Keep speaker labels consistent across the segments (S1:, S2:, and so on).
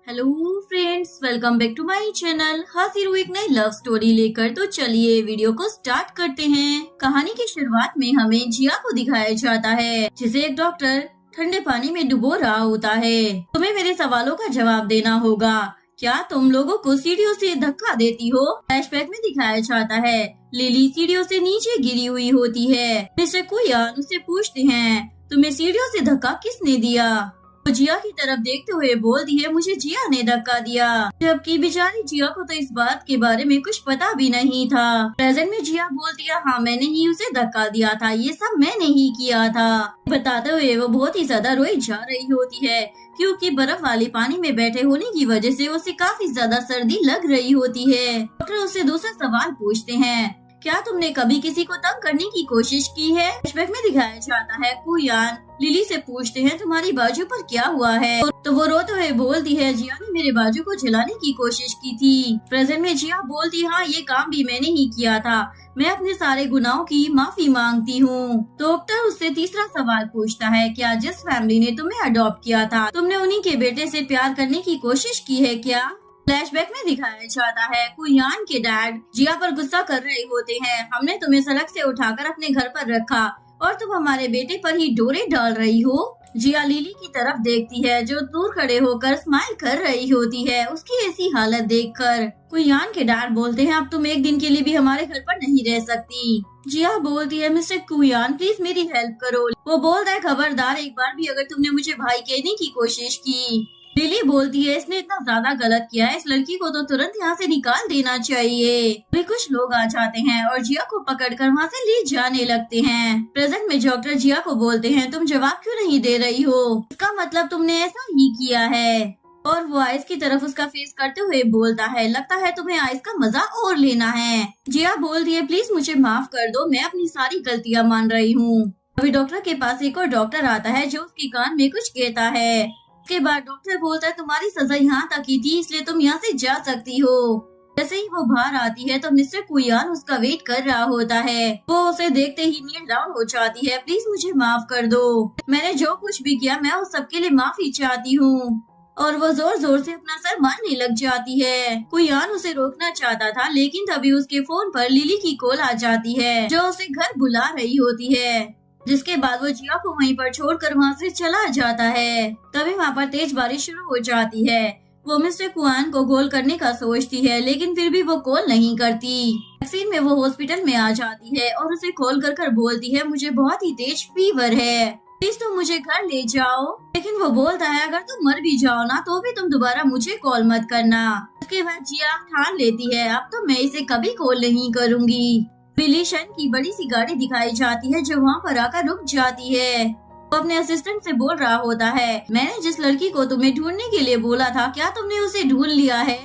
S1: Hello friends, welcome back to my channel. हाजिर हूँ एक नई लव स्टोरी लेकर। तो चलिए वीडियो को स्टार्ट करते हैं। कहानी की शुरुआत में हमें जिया को दिखाया जाता है, जिसे एक डॉक्टर ठंडे पानी में डुबो रहा होता है। तुम्हें मेरे सवालों का जवाब देना होगा। क्या तुम लोगों को सीढ़ियों से धक्का देती हो? फ्लैशबैक में दिखाया जाता है, लिली सीढ़ियों से नीचे गिरी हुई होती है। मिस्टर कुयान उससे पूछते हैं, तुम्हें सीढ़ियों से धक्का किसने दिया? वो जिया की तरफ देखते हुए बोलती है, मुझे जिया ने धक्का दिया। जबकि बेचारी जिया को तो इस बात के बारे में कुछ पता भी नहीं था। प्रेजेंट में जिया बोलती है, हाँ मैंने ही उसे धक्का दिया था, ये सब मैंने ही किया था। बताते हुए वो बहुत ही ज्यादा रोई जा रही होती है, क्योंकि बर्फ वाले पानी में बैठे होने की वजह से उसे काफी ज्यादा सर्दी लग रही होती है। डॉक्टर उससे दूसरा सवाल पूछते हैं, क्या तुमने कभी किसी को तंग करने की कोशिश की है? फ्लैशबैक में दिखाया जाता है, कुयान लिली से पूछते हैं, तुम्हारी बाजू पर क्या हुआ है? तो वो रोते हुए बोलती है, जिया ने मेरे बाजू को जलाने की कोशिश की थी। प्रेजेंट में जिया बोलती है, हाँ ये काम भी मैंने ही किया था, मैं अपने सारे गुनाहों की माफी मांगती हूँ। तो डॉक्टर उससे तीसरा सवाल पूछता है, क्या जिस फैमिली ने तुम्हें अडॉप्ट किया था, तुमने उन्हीं के बेटे से प्यार करने की कोशिश की है क्या? फ्लैशबैक में दिखाया जाता है, कुयान के डैड जिया पर गुस्सा कर रहे होते हैं, हमने तुम्हें सड़क से उठाकर अपने घर पर रखा और तुम हमारे बेटे पर ही डोरे डाल रही हो। जिया लिली की तरफ देखती है, जो दूर खड़े होकर स्माइल कर रही होती है उसकी ऐसी हालत देखकर। कुयान के डैड बोलते हैं, अब तुम एक दिन के लिए भी हमारे घर पर नहीं रह सकती। जिया बोलती है, मिस्टर कुयान प्लीज मेरी हेल्प करो। वो बोलता है, खबरदार एक बार भी अगर तुमने मुझे भाई कहने की कोशिश की। लिली बोलती है, इसने इतना ज्यादा गलत किया है, इस लड़की को तो तुरंत यहाँ से निकाल देना चाहिए। वे कुछ लोग आ जाते हैं और जिया को पकड़कर वहाँ से ले जाने लगते हैं। प्रेजेंट में डॉक्टर जिया को बोलते हैं, तुम जवाब क्यों नहीं दे रही हो? इसका मतलब तुमने ऐसा ही किया है। और वो आइस की तरफ उसका फेस करते हुए बोलता है, लगता है तुम्हें आइस का मजा और लेना है। जिया बोलती है, प्लीज मुझे माफ कर दो, मैं अपनी सारी गलतियाँ मान रही हूँ। अभी डॉक्टर के पास एक और डॉक्टर आता है, जो उसके कान में कुछ कहता है। उसके बाद डॉक्टर बोलता है, तुम्हारी सजा यहाँ तक ही थी, इसलिए तुम यहाँ से जा सकती हो। जैसे ही वो बाहर आती है तो मिस्टर कुयान उसका वेट कर रहा होता है। वो उसे देखते ही नील डाउन हो जाती है, प्लीज मुझे माफ कर दो, मैंने जो कुछ भी किया मैं उस सबके लिए माफी चाहती हूँ। और वो जोर जोर से अपना सर मारने लग जाती है। कुयान उसे रोकना चाहता था, लेकिन तभी उसके फोन पर लिली की कॉल आ जाती है, जो उसे घर बुला रही होती है। जिसके बाद वो जिया को वहीं पर छोड़कर वहाँ से चला जाता है। तभी वहाँ पर तेज बारिश शुरू हो जाती है। वो मिस्टर कुआन को कॉल करने का सोचती है, लेकिन फिर भी वो कॉल नहीं करती। वैक्सीन में वो हॉस्पिटल में आ जाती है और उसे कॉल कर कर बोलती है, मुझे बहुत ही तेज फीवर है, प्लीज तुम मुझे घर ले जाओ। लेकिन वो बोलता है, अगर तुम मर भी जाओ ना तो भी तुम दोबारा मुझे कॉल मत करना। उसके बाद जिया ठान लेती है, अब तो मैं इसे कभी कॉल नहीं करूँगी। विलिशन की बड़ी सी गाड़ी दिखाई जाती है, जो वहाँ पर आकर रुक जाती है। वो अपने असिस्टेंट से बोल रहा होता है, मैंने जिस लड़की को तुम्हें ढूंढने के लिए बोला था, क्या तुमने उसे ढूंढ लिया है?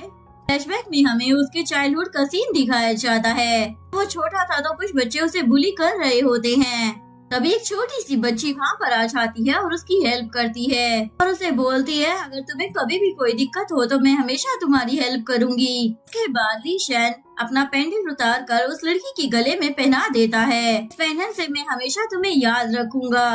S1: फ्लैशबैक में हमें उसके चाइल्डहुड का सीन दिखाया जाता है। वो छोटा था तो कुछ बच्चे उसे बुली कर रहे होते हैं। तभी एक छोटी सी बच्ची वहाँ पर आ जाती है और उसकी हेल्प करती है और उसे बोलती है, अगर तुम्हें कभी भी कोई दिक्कत हो तो मैं हमेशा तुम्हारी हेल्प करूंगी। उसके बाद लीशन अपना पेंडेंट उतार कर उस लड़की के गले में पहना देता है, इस पेंडेंट से मैं हमेशा तुम्हें याद रखूंगा।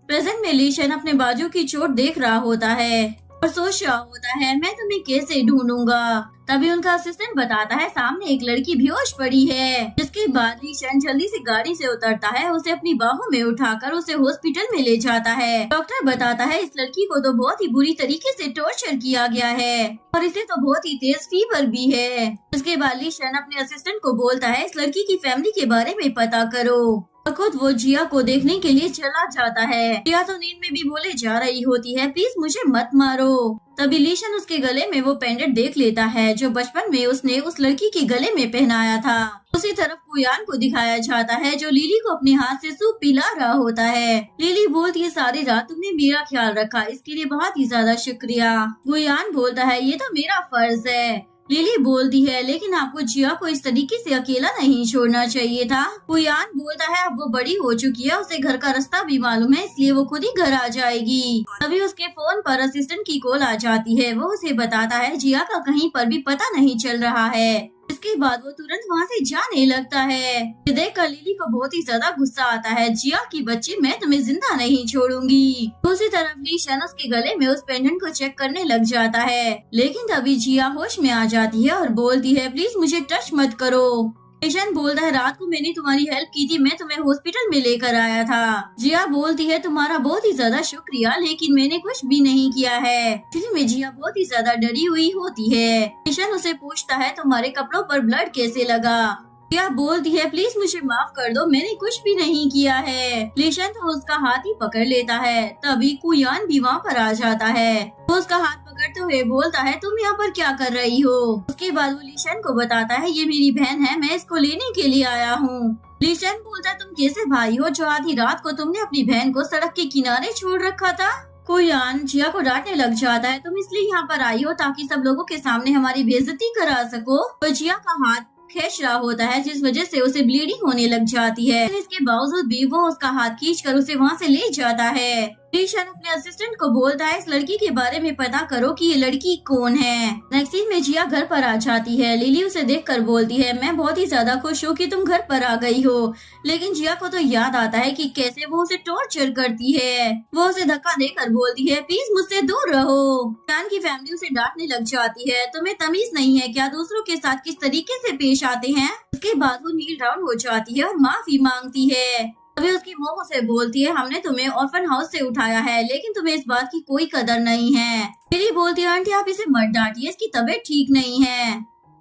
S1: प्रेजेंट में लीशन अपने बाजू की चोट देख रहा होता है और सोच रहा होता है, मैं तुम्हें कैसे ढूंढूंगा। तभी उनका असिस्टेंट बताता है, सामने एक लड़की बेहोश पड़ी है। जिसके बाद लीशन जल्दी से गाड़ी से उतरता है, उसे अपनी बाहों में उठाकर उसे हॉस्पिटल में ले जाता है। डॉक्टर बताता है, इस लड़की को तो बहुत ही बुरी तरीके से टॉर्चर किया गया है और इसे तो बहुत ही तेज फीवर भी है। उसके बाद लीशन अपने असिस्टेंट को बोलता है, इस लड़की की फैमिली के बारे में पता करो। और खुद वो जिया को देखने के लिए चला जाता है। जिया तो नींद में भी बोले जा रही होती है, प्लीज मुझे मत मारो। तभी लीशन उसके गले में वो पेंडेंट देख लेता है, जो बचपन में उसने उस लड़की के गले में पहनाया था। उसी तरफ कुयान को दिखाया जाता है, जो लिली को अपने हाथ से सूप पिला रहा होता है। लिली बोलती है, सारी रात तुमने मेरा ख्याल रखा, इसके लिए बहुत ही ज्यादा शुक्रिया। कुयान बोलता है, ये तो मेरा फर्ज है। लिली बोलती है, लेकिन आपको जिया को इस तरीके से अकेला नहीं छोड़ना चाहिए था। कुयान बोलता है, अब वो बड़ी हो चुकी है, उसे घर का रास्ता भी मालूम है, इसलिए वो खुद ही घर आ जाएगी। तभी उसके फोन पर असिस्टेंट की कॉल आ जाती है। वो उसे बताता है, जिया का कहीं पर भी पता नहीं चल रहा है। उसके बाद वो तुरंत वहाँ से जाने लगता है। ये देखकर लिली को बहुत ही ज्यादा गुस्सा आता है। जिया की बच्ची, मैं तुम्हें जिंदा नहीं छोड़ूंगी। दूसरी तरफ लीशन उसके गले में उस पेंडेंट को चेक करने लग जाता है, लेकिन तभी जिया होश में आ जाती है और बोलती है, प्लीज मुझे टच मत करो। लीशन बोलता है, रात को मैंने तुम्हारी हेल्प की थी, मैं तुम्हें हॉस्पिटल में लेकर आया था। जिया बोलती है, तुम्हारा बहुत ही ज्यादा शुक्रिया, लेकिन मैंने कुछ भी नहीं किया है। फिर में जिया बहुत ही ज्यादा डरी हुई होती है। लीशन उसे पूछता है, तुम्हारे कपड़ों पर ब्लड कैसे लगा? जिया बोलती है, प्लीज मुझे माफ कर दो, मैंने कुछ भी नहीं किया है। लीशन तो उसका हाथ ही पकड़ लेता है। तभी कुयान भी वहाँ पर आ जाता है। वो उसका हाथ पकड़ते हुए बोलता है, तुम यहाँ पर क्या कर रही हो? उसके बाद वो लीशन को बताता है, ये मेरी बहन है, मैं इसको लेने के लिए आया हूँ। लीशन बोलता है, तुम कैसे भाई हो जो आधी रात को तुमने अपनी बहन को सड़क के किनारे छोड़ रखा था? कुयान जिया को डांटने लग जाता है, तुम इसलिए यहाँ पर आई हो ताकि सब लोगों के सामने हमारी बेइज्जती करा सको। तो जिया का हाथ खींच रहा होता है, जिस वजह से उसे ब्लीडिंग होने लग जाती है। इसके बावजूद भी वो उसका हाथ खींचकर उसे वहाँ से ले जाता है। लीशन अपने असिस्टेंट को बोलता है, इस लड़की के बारे में पता करो कि ये लड़की कौन है। नेक्स्ट सीन में जिया घर पर आ जाती है। लिली उसे देखकर बोलती है, मैं बहुत ही ज्यादा खुश हूँ कि तुम घर पर आ गई हो। लेकिन जिया को तो याद आता है कि कैसे वो उसे टॉर्चर करती है। वो उसे धक्का देकर बोलती है, प्लीज मुझसे दूर रहो। कान की फैमिली उसे डांटने लग जाती है, तुम्हें तमीज नहीं है क्या दूसरों के साथ किस तरीके से पेश आते हैं? उसके बाद वो नील डाउन हो जाती है और माफी मांगती है। अभी उसकी मोम उसे बोलती है, हमने तुम्हें ऑर्फन हाउस से उठाया है, लेकिन तुम्हें इस बात की कोई कदर नहीं है। लिली बोलती है, आंटी आप इसे मत डांटिए, इसकी तबीयत ठीक नहीं है।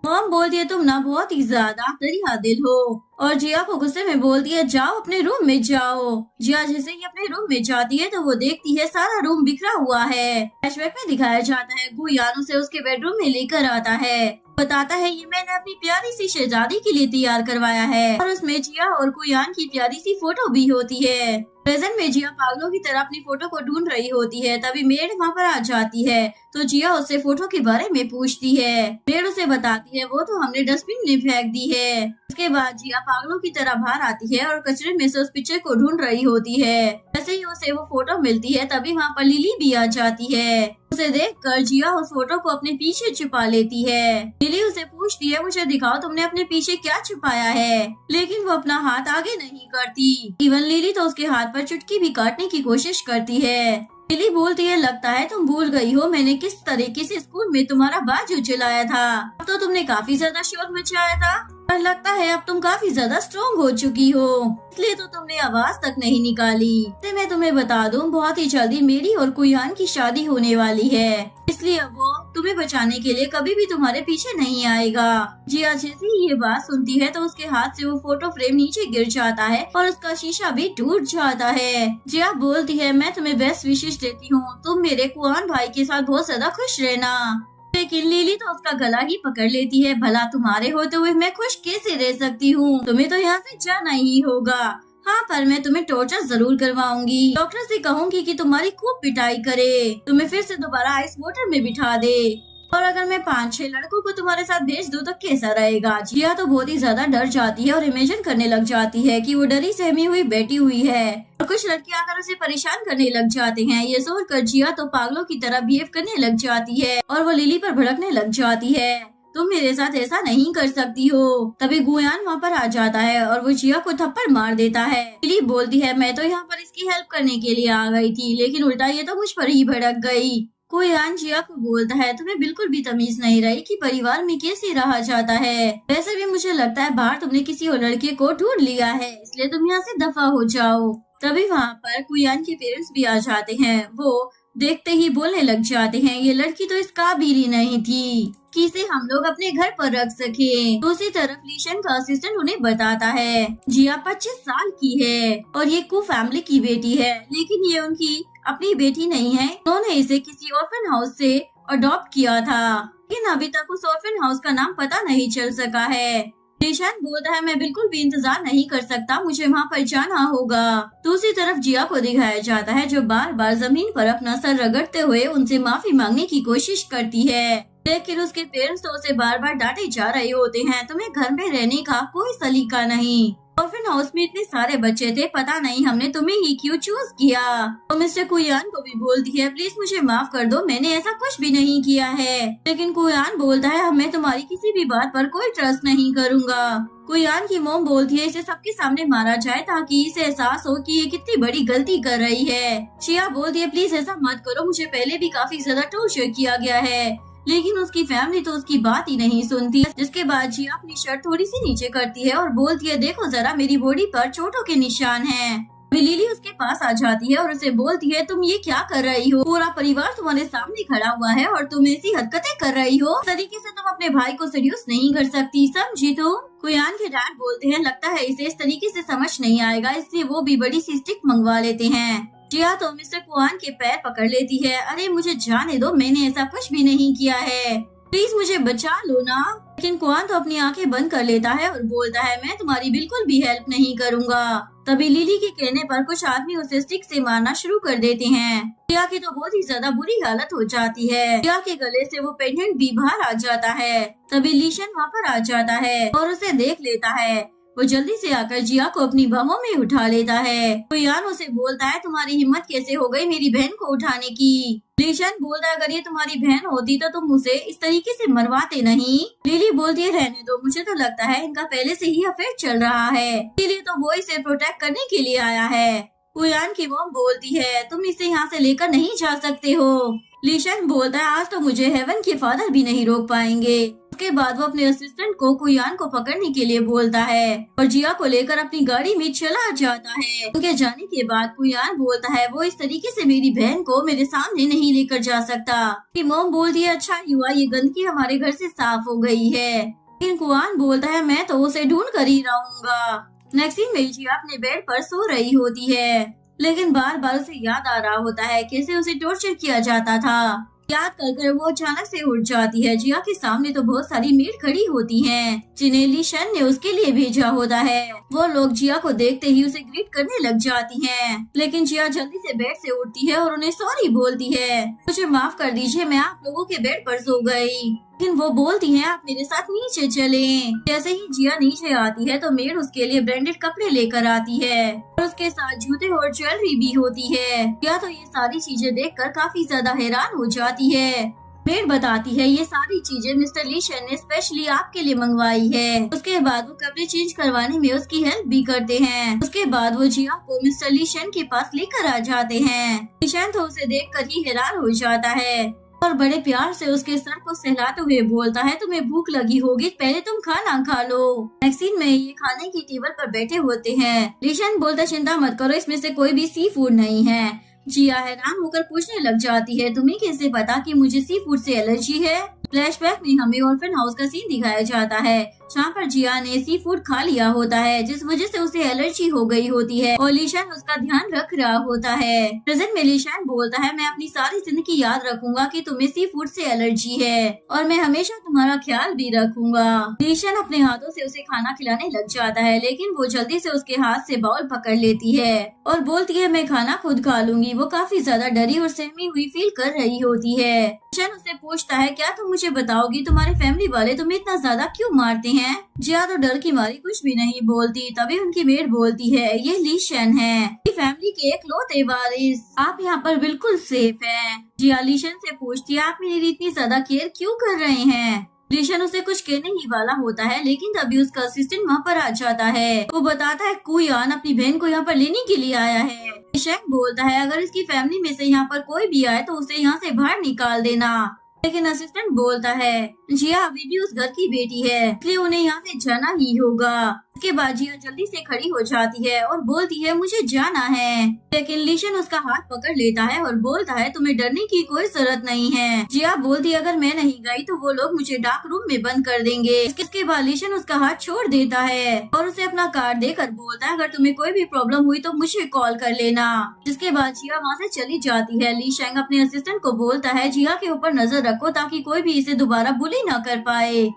S1: मॉम बोलती है, तुम ना बहुत ही ज्यादा दरिया दिल हो। और जिया को गुस्से में बोलती है, जाओ अपने रूम में जाओ। जिया जैसे ही अपने रूम में जाती है तो वो देखती है सारा रूम बिखरा हुआ है। फ्लैशबैक में दिखाया जाता है, गुयान उसे उसके बेडरूम में लेकर आता है, बताता है, ये मैंने अपनी प्यारी सी शहजादी के लिए तैयार करवाया है। और उसमें जिया और कुयान की प्यारी सी फोटो भी होती है। प्रेजेंट में जिया पागलों की तरह अपनी फोटो को ढूंढ रही होती है। तभी मेड वहाँ पर आ जाती है तो जिया उससे फोटो के बारे में पूछती है। मेड उसे बताती है, वो तो हमने डस्टबिन में फेंक दी है। उसके बाद जिया पागलों की तरह बाहर आती है और कचरे में से उस पिक्चर को ढूंढ रही होती है। जैसे ही उसे वो फोटो मिलती है तभी वहाँ पर लिली भी आ जाती है। उसे देखकर जिया उस फोटो को अपने पीछे छुपा लेती है। लिली उसे पूछती है, मुझे दिखाओ तुमने अपने पीछे क्या छुपाया है। लेकिन वो अपना हाथ आगे नहीं करती। इवन लिली तो उसके हाथ पर चुटकी भी काटने की कोशिश करती है। लिली बोलती है, लगता है तुम भूल गई हो मैंने किस तरीके से स्कूल में तुम्हारा बाजू चलाया था। अब तो तुमने काफी ज्यादा शोर मचाया था, पर लगता है अब तुम काफी ज्यादा स्ट्रॉन्ग हो चुकी हो, इसलिए तो तुमने आवाज तक नहीं निकाली। तो मैं तुम्हें बता दूं, बहुत ही जल्दी मेरी और कुयान की शादी होने वाली है, इसलिए अब वो तुम्हें बचाने के लिए कभी भी तुम्हारे पीछे नहीं आएगा। जिया जैसे ही ये बात सुनती है तो उसके हाथ से वो फोटो फ्रेम नीचे गिर जाता है और उसका शीशा भी टूट जाता है। जिया बोलती है, मैं तुम्हें बेस्ट विशेष देती हूँ, तुम मेरे कुआन भाई के साथ बहुत ज्यादा खुश रहना। लेकिन लिली तो उसका गला ही पकड़ लेती है, भला तुम्हारे होते हुए मैं खुश कैसे रह सकती हूँ, तुम्हें तो यहाँ से जाना ही होगा। हाँ, पर मैं तुम्हें टॉर्चर जरूर करवाऊंगी। डॉक्टर से कहूंगी कि तुम्हारी खूब पिटाई करे, तुम्हें फिर से दोबारा आइस वाटर में बिठा दे, और अगर मैं 5-6 लड़कों को तुम्हारे साथ भेज दूं तो कैसा रहेगा। जिया तो बहुत ही ज्यादा डर जाती है और इमेजिन करने लग जाती है कि वो डरी सहमी हुई बैठी हुई है और कुछ लड़के आकर उसे परेशान करने लग जाते हैं। ये सोचकर जिया तो पागलों की तरह बिहेव करने लग जाती है और वो लिली पर भड़कने लग जाती है, तुम मेरे साथ ऐसा नहीं कर सकती हो। तभी गुयान वहाँ पर आ जाता है और वो जिया को थप्पड़ मार देता है। लिली बोलती है, मैं तो यहाँ पर इसकी हेल्प करने के लिए आ गई थी, लेकिन उल्टा ये तो मुझ पर ही भड़क गई। कुयान जिया को बोलता है, तुम्हें बिल्कुल भी तमीज नहीं रही कि परिवार में कैसे रहा जाता है। वैसे भी मुझे लगता है बाहर तुमने किसी और लड़के को ढूंढ लिया है, इसलिए तुम यहाँ से दफा हो जाओ। तभी वहाँ पर कुयान के पेरेंट्स भी आ जाते हैं। वो देखते ही बोलने लग जाते हैं, ये लड़की तो इस काबिल ही नहीं थी कि इसे हम लोग अपने घर पर रख सके। दूसरी तरफ लीशन का असिस्टेंट उन्हें बताता है, जिया 25 साल की है और ये कु फैमिली की बेटी है, लेकिन ये उनकी अपनी बेटी नहीं है। उन्होंने इसे किसी ऑर्फन हाउस से अडॉप्ट किया था, लेकिन अभी तक उस ऑर्फन हाउस का नाम पता नहीं चल सका है। लीशन बोलता है, मैं बिल्कुल भी इंतजार नहीं कर सकता, मुझे वहाँ पर जाना होगा। दूसरी तरफ जिया को दिखाया जाता है जो बार बार जमीन पर अपना सर रगड़ते हुए उनसे माफी मांगने की कोशिश करती है, लेकिन उसके पेरेंट्स तो उसे बार बार डांटे जा रहे होते हैं, तुम्हें घर में रहने का कोई सलीका नहीं। ऑर्फन हाउस में इतने सारे बच्चे थे, पता नहीं हमने तुम्हें ही क्यों चूज किया। तो मिस्टर कुयान को भी बोलती है, प्लीज मुझे माफ कर दो, मैंने ऐसा कुछ भी नहीं किया है। लेकिन कुयान बोलता है, मैं तुम्हारी किसी भी बात पर कोई ट्रस्ट नहीं करूँगा। कुयान की मोम बोलती है, इसे सबके सामने मारा जाए ताकि इसे एहसास हो कि ये कितनी बड़ी गलती कर रही है। जिया बोलती है, प्लीज ऐसा मत करो, मुझे पहले भी काफी ज्यादा टॉर्चर किया गया है। लेकिन उसकी फैमिली तो उसकी बात ही नहीं सुनती। जिसके बाद जिया अपनी शर्ट थोड़ी सी नीचे करती है और बोलती है, देखो जरा मेरी बॉडी पर चोटों के निशान हैं। लिली उसके पास आ जाती है और उसे बोलती है, तुम ये क्या कर रही हो? पूरा परिवार तुम्हारे सामने खड़ा हुआ है और तुम ऐसी हरकतें कर रही हो। इस तरीके से तुम अपने भाई को सीरियस नहीं कर सकती, समझी तुम? कुयान के डैड बोलते हैं, लगता है इसे इस तरीके से समझ नहीं आएगा, इसलिए वो भी बड़ी सी स्टिक मंगवा लेते हैं। जिया तो मिस्टर कुयान के पैर पकड़ लेती है। अरे मुझे जाने दो, मैंने ऐसा कुछ भी नहीं किया है, प्लीज मुझे बचा लो ना। लेकिन कुआन तो अपनी आंखें बंद कर लेता है और बोलता है, मैं तुम्हारी बिल्कुल भी हेल्प नहीं करूँगा। तभी लिली के कहने पर कुछ आदमी उसे स्टिक से मारना शुरू कर देते हैं। जिया की तो बहुत ही ज्यादा बुरी हालत हो जाती है। जिया के गले से वो पेंडेंट भी बाहर आ जाता है। तभी लीशन वहाँ पर आ जाता है और उसे देख लेता है। वो जल्दी से आकर जिया को अपनी बाहों में उठा लेता है। कुयान उसे बोलता है, तुम्हारी हिम्मत कैसे हो गई मेरी बहन को उठाने की? लीशन बोलता है, अगर ये तुम्हारी बहन होती तो तुम उसे इस तरीके से मरवाते नहीं। लिली बोलती है, रहने दो, मुझे तो लगता है इनका पहले से ही अफेयर चल रहा है, इसीलिए तो वो इसे प्रोटेक्ट करने के लिए आया है। कुयान की मॉम बोलती है, तुम इसे यहाँ से लेकर नहीं जा सकते हो। लीशन बोलता है, आज तो मुझे हेवन के फादर भी नहीं रोक पाएंगे। उसके बाद वो अपने असिस्टेंट को कुयान को पकड़ने के लिए बोलता है और जिया को लेकर अपनी गाड़ी में चला जाता है। उनके जाने के बाद कुयान बोलता है, वो इस तरीके से मेरी बहन को मेरे सामने नहीं लेकर जा सकता। कि मोम बोलती है, अच्छा हुआ ये गंदगी हमारे घर से साफ हो गई है। लेकिन कुयान बोलता है, मैं तो उसे ढूंढ कर ही रहूंगा। नेक्स्ट सीन में जिया अपने बेड पर सो रही होती है, लेकिन बार बार उसे याद आ रहा होता है कैसे उसे टॉर्चर किया जाता था। याद कर वो अचानक से उठ जाती है। जिया के सामने तो बहुत सारी मेड खड़ी होती हैं, जिन्हें लीशन ने उसके लिए भेजा होता है। वो लोग जिया को देखते ही उसे ग्रीट करने लग जाती हैं। लेकिन जिया जल्दी से बेड से उठती है और उन्हें सॉरी बोलती है, मुझे माफ कर दीजिए, मैं आप लोगों के बेड पर सो गई। लेकिन वो बोलती हैं, आप मेरे साथ नीचे चलें। जैसे ही जिया नीचे आती है तो मेड उसके लिए ब्रांडेड कपड़े लेकर आती है और उसके साथ जूते और ज्वेलरी भी होती है। जिया तो ये सारी चीजें देखकर काफी ज्यादा हैरान हो जाती है। मेड बताती है, ये सारी चीजें मिस्टर लीशन ने स्पेशली आपके लिए मंगवाई है। उसके बाद वो कपड़े चेंज करवाने में उसकी हेल्प भी करते हैं। उसके बाद वो जिया को मिस्टर लीशन के पास लेकर आ जाते हैं। लीशन तो उसे देखकर ही हैरान हो जाता है और बड़े प्यार से उसके सर को सहलाते हुए बोलता है, तुम्हें भूख लगी होगी, पहले तुम खाना खा लो। नेक्स्ट सीन में ये खाने की टेबल पर बैठे होते हैं। लीशन बोलता, चिंता मत करो, इसमें से कोई भी सी फूड नहीं है। जिया हैरान होकर पूछने लग जाती है, तुम्हें कैसे पता कि मुझे सी फूड से एलर्जी है? फ्लैशबैक में हमें ऑर्फन हाउस का सीन दिखाया जाता है, जहाँ पर जिया ने सी फूड खा लिया होता है, जिस वजह से उसे एलर्जी हो गई होती है और लीशन उसका ध्यान रख रहा होता है। प्रेजेंट में लीशन बोलता है, मैं अपनी सारी जिंदगी याद रखूंगा कि तुम्हें सी फूड से एलर्जी है और मैं हमेशा तुम्हारा ख्याल भी रखूंगा। लीशन अपने हाथों से उसे खाना खिलाने लग जाता है, लेकिन वो जल्दी से उसके हाथ से बाउल पकड़ लेती है और बोलती है, मैं खाना खुद खा लूंगी। वो काफी ज्यादा डरी और सहमी हुई फील कर रही होती है। लीशन उससे पूछता है, क्या तुम मुझे बताओगी तुम्हारे फैमिली वाले तुम्हें इतना ज्यादा क्यों मारते हैं? जिया तो डर की मारी कुछ भी नहीं बोलती। तभी उनकी मेड बोलती है, ये लीशन है, फैमिली के इकलौते वारिस, आप यहाँ पर बिल्कुल सेफ हैं। जिया लीशन से पूछती है, आप मेरी इतनी ज्यादा केयर क्यों कर रहे हैं? लीशन उसे कुछ कहने ही वाला होता है, लेकिन तभी उसका असिस्टेंट वहाँ पर आ जाता है। वो बताता है, कुयान अपनी बहन को यहाँ पर लेने के लिए आया है। लीशन बोलता है, अगर इसकी फैमिली में से यहाँ पर कोई भी आए तो उसे यहाँ से बाहर निकाल देना। लेकिन असिस्टेंट बोलता है, जिया अभी भी उस घर की बेटी है, इसलिए उन्हें यहाँ से जाना ही होगा। उसके बाद जिया जल्दी से खड़ी हो जाती है और बोलती है, मुझे जाना है। लेकिन लीशन उसका हाथ पकड़ लेता है और बोलता है, तुम्हें डरने की कोई जरूरत नहीं है। जिया बोलती है, अगर मैं नहीं गई तो वो लोग मुझे डार्क रूम में बंद कर देंगे। इसके बाद लीशन उसका हाथ छोड़ देता है और उसे अपना कार्ड देकर बोलता है, अगर तुम्हें कोई भी प्रॉब्लम हुई तो मुझे कॉल कर लेना। जिसके बाद जिया वहाँ से चली जाती है। लीशन अपने असिस्टेंट को बोलता है, जिया के ऊपर नजर रखो ताकि कोई भी इसे दोबारा बुली न कर पाए,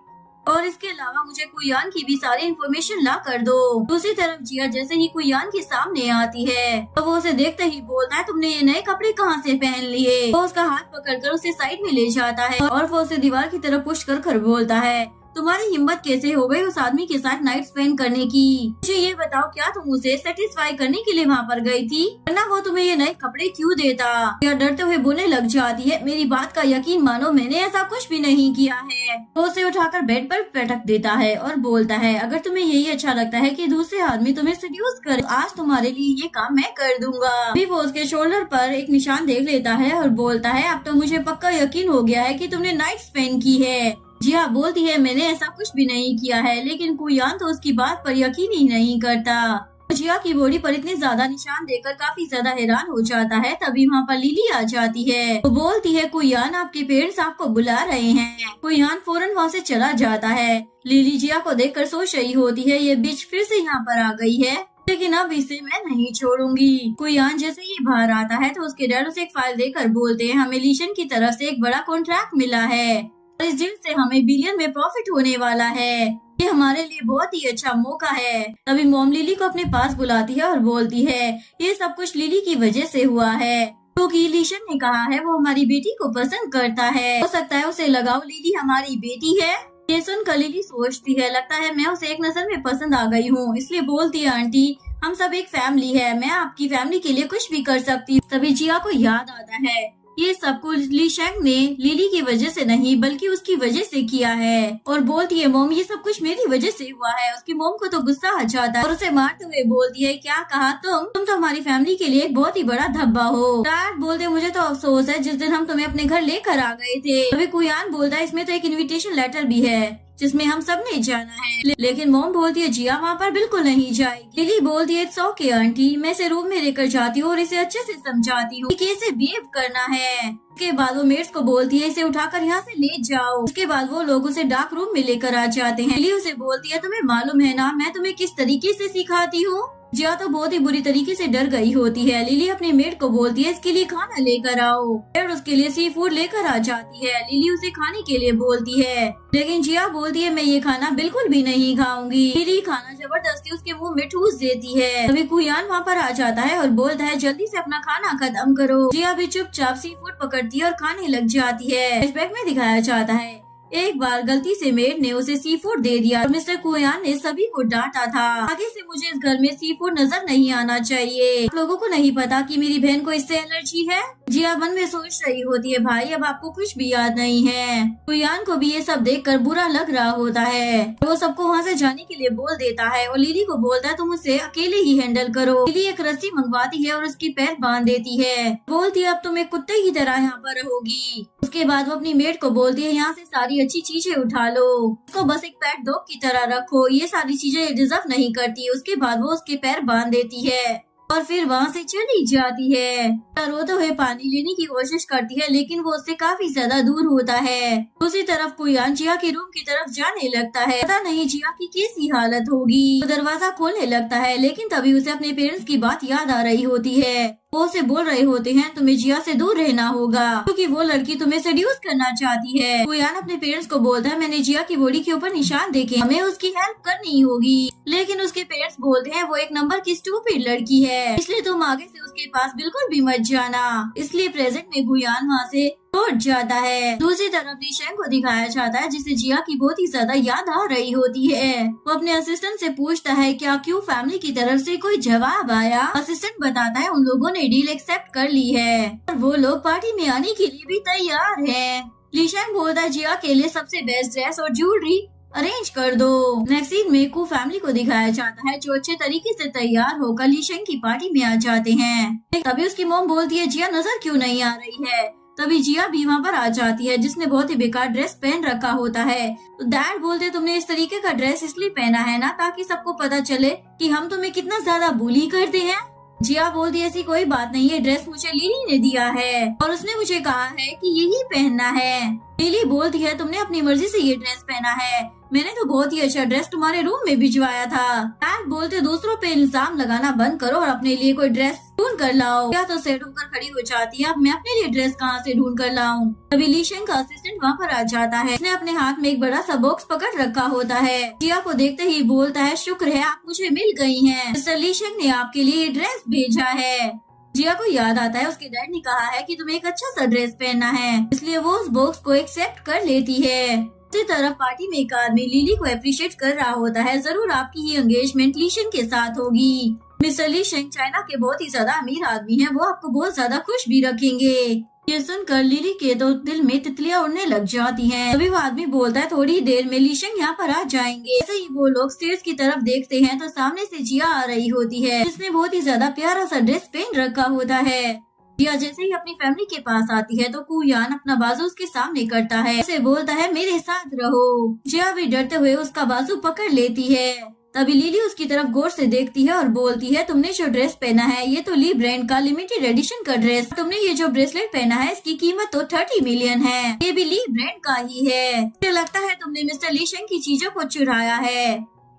S1: और इसके अलावा मुझे कुयान की भी सारी इन्फॉर्मेशन ला कर दो। दूसरी तरफ जिया जैसे ही कुयान के सामने आती है तो वो उसे देखते ही बोलता है, तुमने ये नए कपड़े कहाँ से पहन लिए? वो उसका हाथ पकड़कर उसे साइड में ले जाता है और वो उसे दीवार की तरफ पुश कर बोलता है, तुम्हारी हिम्मत कैसे हो गई उस आदमी के साथ नाइट स्पेंड करने की? मुझे ये बताओ, क्या तुम उसे सेटिस्फाई करने के लिए वहाँ पर गई थी, वरना वो तुम्हें ये नए कपड़े क्यों देता? या डरते हुए बोलने लग जाती है, मेरी बात का यकीन मानो, मैंने ऐसा कुछ भी नहीं किया है। वो उसे उठाकर बेड पर पटक देता है और बोलता है, अगर तुम्हें यही अच्छा लगता है कि दूसरे आदमी तुम्हें सेड्यूस करे, आज तुम्हारे लिए ये काम मैं कर दूंगा। भी वो उसके शोल्डर पर एक निशान देख लेता है और बोलता है, अब तो मुझे पक्का यकीन हो गया है कि तुमने नाइट स्पेंड की है। जिया बोलती है, मैंने ऐसा कुछ भी नहीं किया है, लेकिन कुयान तो उसकी बात पर यकीन ही नहीं करता। जिया की बॉडी पर इतने ज्यादा निशान देखकर काफी ज्यादा हैरान हो जाता है। तभी वहाँ पर लिली आ जाती है। वो बोलती है, कुयान आपके पेरेंट्स आपको बुला रहे हैं। कुयान फौरन वहाँ से चला जाता है। लिली जिया को देखकर सोच रही होती है, ये बिच फिर से यहाँ पर आ गई है, लेकिन अब इसे मैं नहीं छोड़ूंगी। कुयान जैसे ही बाहर आता है तो उसके डैड उसे एक फाइल देकर बोलते हैं, हमें लीशन की तरफ से एक बड़ा कॉन्ट्रैक्ट मिला है और इस डील से हमें बिलियन में प्रॉफिट होने वाला है। ये हमारे लिए बहुत ही अच्छा मौका है। तभी मॉम लिली को अपने पास बुलाती है और बोलती है, ये सब कुछ लिली की वजह से हुआ है, क्योंकि लीशन ने कहा है वो हमारी बेटी को पसंद करता है, हो सकता है उसे लगाओ लिली हमारी बेटी है। ये सुनकर लिली सोचती है, लगता है मैं उसे एक नजर में पसंद आ गई हूँ, इसलिए बोलती है, आंटी हम सब एक फैमिली है, मैं आपकी फैमिली के लिए कुछ भी कर सकती हूँ। तभी जिया को याद आता है, ये सब कुछ ली शेंग ने लिली की वजह से नहीं बल्कि उसकी वजह से किया है, और बोलती है, मोम ये सब कुछ मेरी वजह से हुआ है। उसकी मोम को तो गुस्सा आ जाता है और उसे मारते हुए बोलती है, क्या कहा तुम तो हमारी फैमिली के लिए एक बहुत ही बड़ा धब्बा हो। डैड बोलते, मुझे तो अफसोस है जिस दिन हम तुम्हें अपने घर लेकर आ गए थे। अभी कुयान बोलता है, इसमें तो एक इन्विटेशन लेटर भी है जिसमें हम सब ने जाना है, लेकिन मोम बोलती है, जिया वहाँ पर बिल्कुल नहीं जाएगी। लिली बोलती है, इट्स ओके आंटी, मैं इसे रूम में लेकर जाती हूँ और इसे अच्छे से समझाती हूँ कि कैसे बिहेव करना है। उसके बाद वो मेड्स को बोलती है, इसे उठाकर यहाँ से ले जाओ। उसके बाद वो लोग उसे डार्क रूम में लेकर आ जाते हैं। लिली उसे बोलती है, तुम्हें मालूम है ना मैं तुम्हें किस तरीके से सिखाती हूँ? जिया तो बहुत ही बुरी तरीके से डर गई होती है। लिली अपने मेड को बोलती है, इसके लिए खाना लेकर आओ, और उसके लिए सी फूड लेकर आ जाती है। लिली उसे खाने के लिए बोलती है, लेकिन जिया बोलती है, मैं ये खाना बिल्कुल भी नहीं खाऊंगी। लिली खाना जबरदस्ती उसके मुंह में ठूस देती है। तभी कुयान वहाँ पर आ जाता है और बोलता है, जल्दी से अपना खाना खत्म करो। जिया भी चुपचाप सी फूड पकड़ती है और खाने लग जाती है। फ्लैशबैक में दिखाया जाता है, एक बार गलती से मेड ने उसे सी फूड दे दिया और मिस्टर कुयान ने सभी को डांटा था, आगे से मुझे इस घर में सी फूड नजर नहीं आना चाहिए। लोगों को नहीं पता कि मेरी बहन को इससे एलर्जी है। जिया मन में सोच रही होती है, भाई अब आपको कुछ भी याद नहीं है। कुयान को भी ये सब देखकर बुरा लग रहा होता है, वो सबको वहाँ से जाने के लिए बोल देता है और लिली को बोलता है, तुम उसे अकेले ही हैंडल करो। लिली एक रस्सी मंगवाती है और उसकी पैर बांध देती है, बोलती है, अब तुम एक कुत्ते की तरह यहाँ पर रहोगी। उसके बाद वो अपनी मेड को बोलती है, यहाँ से सारी अच्छी चीजें उठा लो, उसको बस एक पेट डॉग की तरह रखो, ये सारी चीजें डिजर्व नहीं करती। उसके बाद वो उसके पैर बांध देती है और फिर वहाँ से चली जाती है। रोते हुए पानी लेने की कोशिश करती है, लेकिन वो उससे काफी ज्यादा दूर होता है। दूसरी तरफ कुयान जिया के रूम की तरफ जाने लगता है। पता नहीं जिया की कैसी हालत होगी। वो दरवाजा खोलने लगता है, लेकिन तभी उसे अपने पेरेंट्स की बात याद आ रही होती है। वो उसे बोल रहे होते हैं, तुम्हें जिया से दूर रहना होगा क्योंकि वो लड़की तुम्हें सेड्यूस करना चाहती है। कुयान अपने पेरेंट्स को बोलता है, मैंने जिया की बॉडी के ऊपर निशान देखे, हमें उसकी हेल्प करनी होगी। लेकिन उसके पेरेंट्स बोलते हैं, वो एक नंबर की स्टूपिड लड़की है, इसलिए तुम आगे से उसके पास बिल्कुल भी मत जाना। इसलिए प्रेजेंट में कुयान वहाँ से लौट जाता है। दूसरी तरफ लीशेंग को दिखाया जाता है, जिसे जिया की बहुत ही ज्यादा याद आ रही होती है। वो अपने असिस्टेंट से पूछता है, क्या क्यों फैमिली की तरफ से कोई जवाब आया? असिस्टेंट बताता है, उन लोगों ने डील एक्सेप्ट कर ली है और वो लोग पार्टी में आने के लिए भी तैयार है। लीशेंग बोलता है, जिया के लिए सबसे बेस्ट ड्रेस और ज्वेलरी अरेंज कर दो। नेक्स्ट सीन में कू फैमिली को दिखाया जाता है, जो अच्छे तरीके से तैयार होकर लीशेंग की पार्टी में आ जाते हैं। तभी उसकी मॉम बोलती है, जिया नजर क्यों नहीं आ रही है? तभी जिया भी वहाँ पर आ जाती है, जिसने बहुत ही बेकार ड्रेस पहन रखा होता है। तो डैड बोलते, तुमने इस तरीके का ड्रेस इसलिए पहना है ना ताकि सबको पता चले कि हम तुम्हें कितना ज्यादा बुली करते हैं। जिया बोलती है, ऐसी कोई बात नहीं है, ड्रेस मुझे लिली ने दिया है और उसने मुझे कहा है कि यही पहनना है। लिली बोलती है, तुमने अपनी मर्जी से ये ड्रेस पहना है, मैंने तो बहुत ही अच्छा ड्रेस तुम्हारे रूम में भिजवाया था। डैड बोलते, दूसरों पे इल्जाम लगाना बंद करो और अपने लिए कोई ड्रेस ढूंढ कर लाओ। क्या तो सेट होकर खड़ी हो जाती है, अब मैं अपने लिए ड्रेस कहाँ से ढूंढ कर लाऊं? तभी लीशेंग का असिस्टेंट वहाँ पर आ जाता है, उसने अपने हाथ में एक बड़ा सा बॉक्स पकड़ रखा होता है। जिया को देखते ही बोलता है, शुक्र है आप मुझे मिल गई हैं, मिस्टर लीशेंग ने आपके लिए ड्रेस भेजा है। जिया को याद आता है, उसके डैड ने कहा है कि तुम्हें एक अच्छा सा ड्रेस पहनना है, इसलिए वो उस बॉक्स को एक्सेप्ट कर लेती है। दूसरी तरफ पार्टी में एक आदमी लिली को अप्रिशिएट कर रहा होता है। जरूर आपकी ये एंगेजमेंट लीशन के साथ होगी। मिस्टर ली शेंग चाइना के बहुत ही ज्यादा अमीर आदमी हैं। वो आपको बहुत ज्यादा खुश भी रखेंगे। ये सुनकर लिली के तो दिल में तितलियां उड़ने लग जाती हैं। तभी वो आदमी बोलता है थोड़ी देर में ली शेंग यहाँ पर आ जाएंगे। ऐसे ही वो लोग स्टेज की तरफ देखते हैं तो सामने से जिया आ रही होती है, जिसने बहुत ही ज्यादा प्यारा सा ड्रेस पहन रखा होता है। जिया जैसे ही अपनी फैमिली के पास आती है तो कुयान अपना बाजू उसके सामने करता है, उसे बोलता है मेरे साथ रहो। जिया भी डरते हुए उसका बाजू पकड़ लेती है। तभी लिली उसकी तरफ गौर से देखती है और बोलती है तुमने जो ड्रेस पहना है ये तो ली ब्रांड का लिमिटेड एडिशन का ड्रेस। तुमने ये जो ब्रेसलेट पहना है इसकी कीमत तो 30 मिलियन है। ये भी ली ब्रांड का ही है। मुझे लगता है तुमने मिस्टर ली शेंग की चीजों को चुराया है।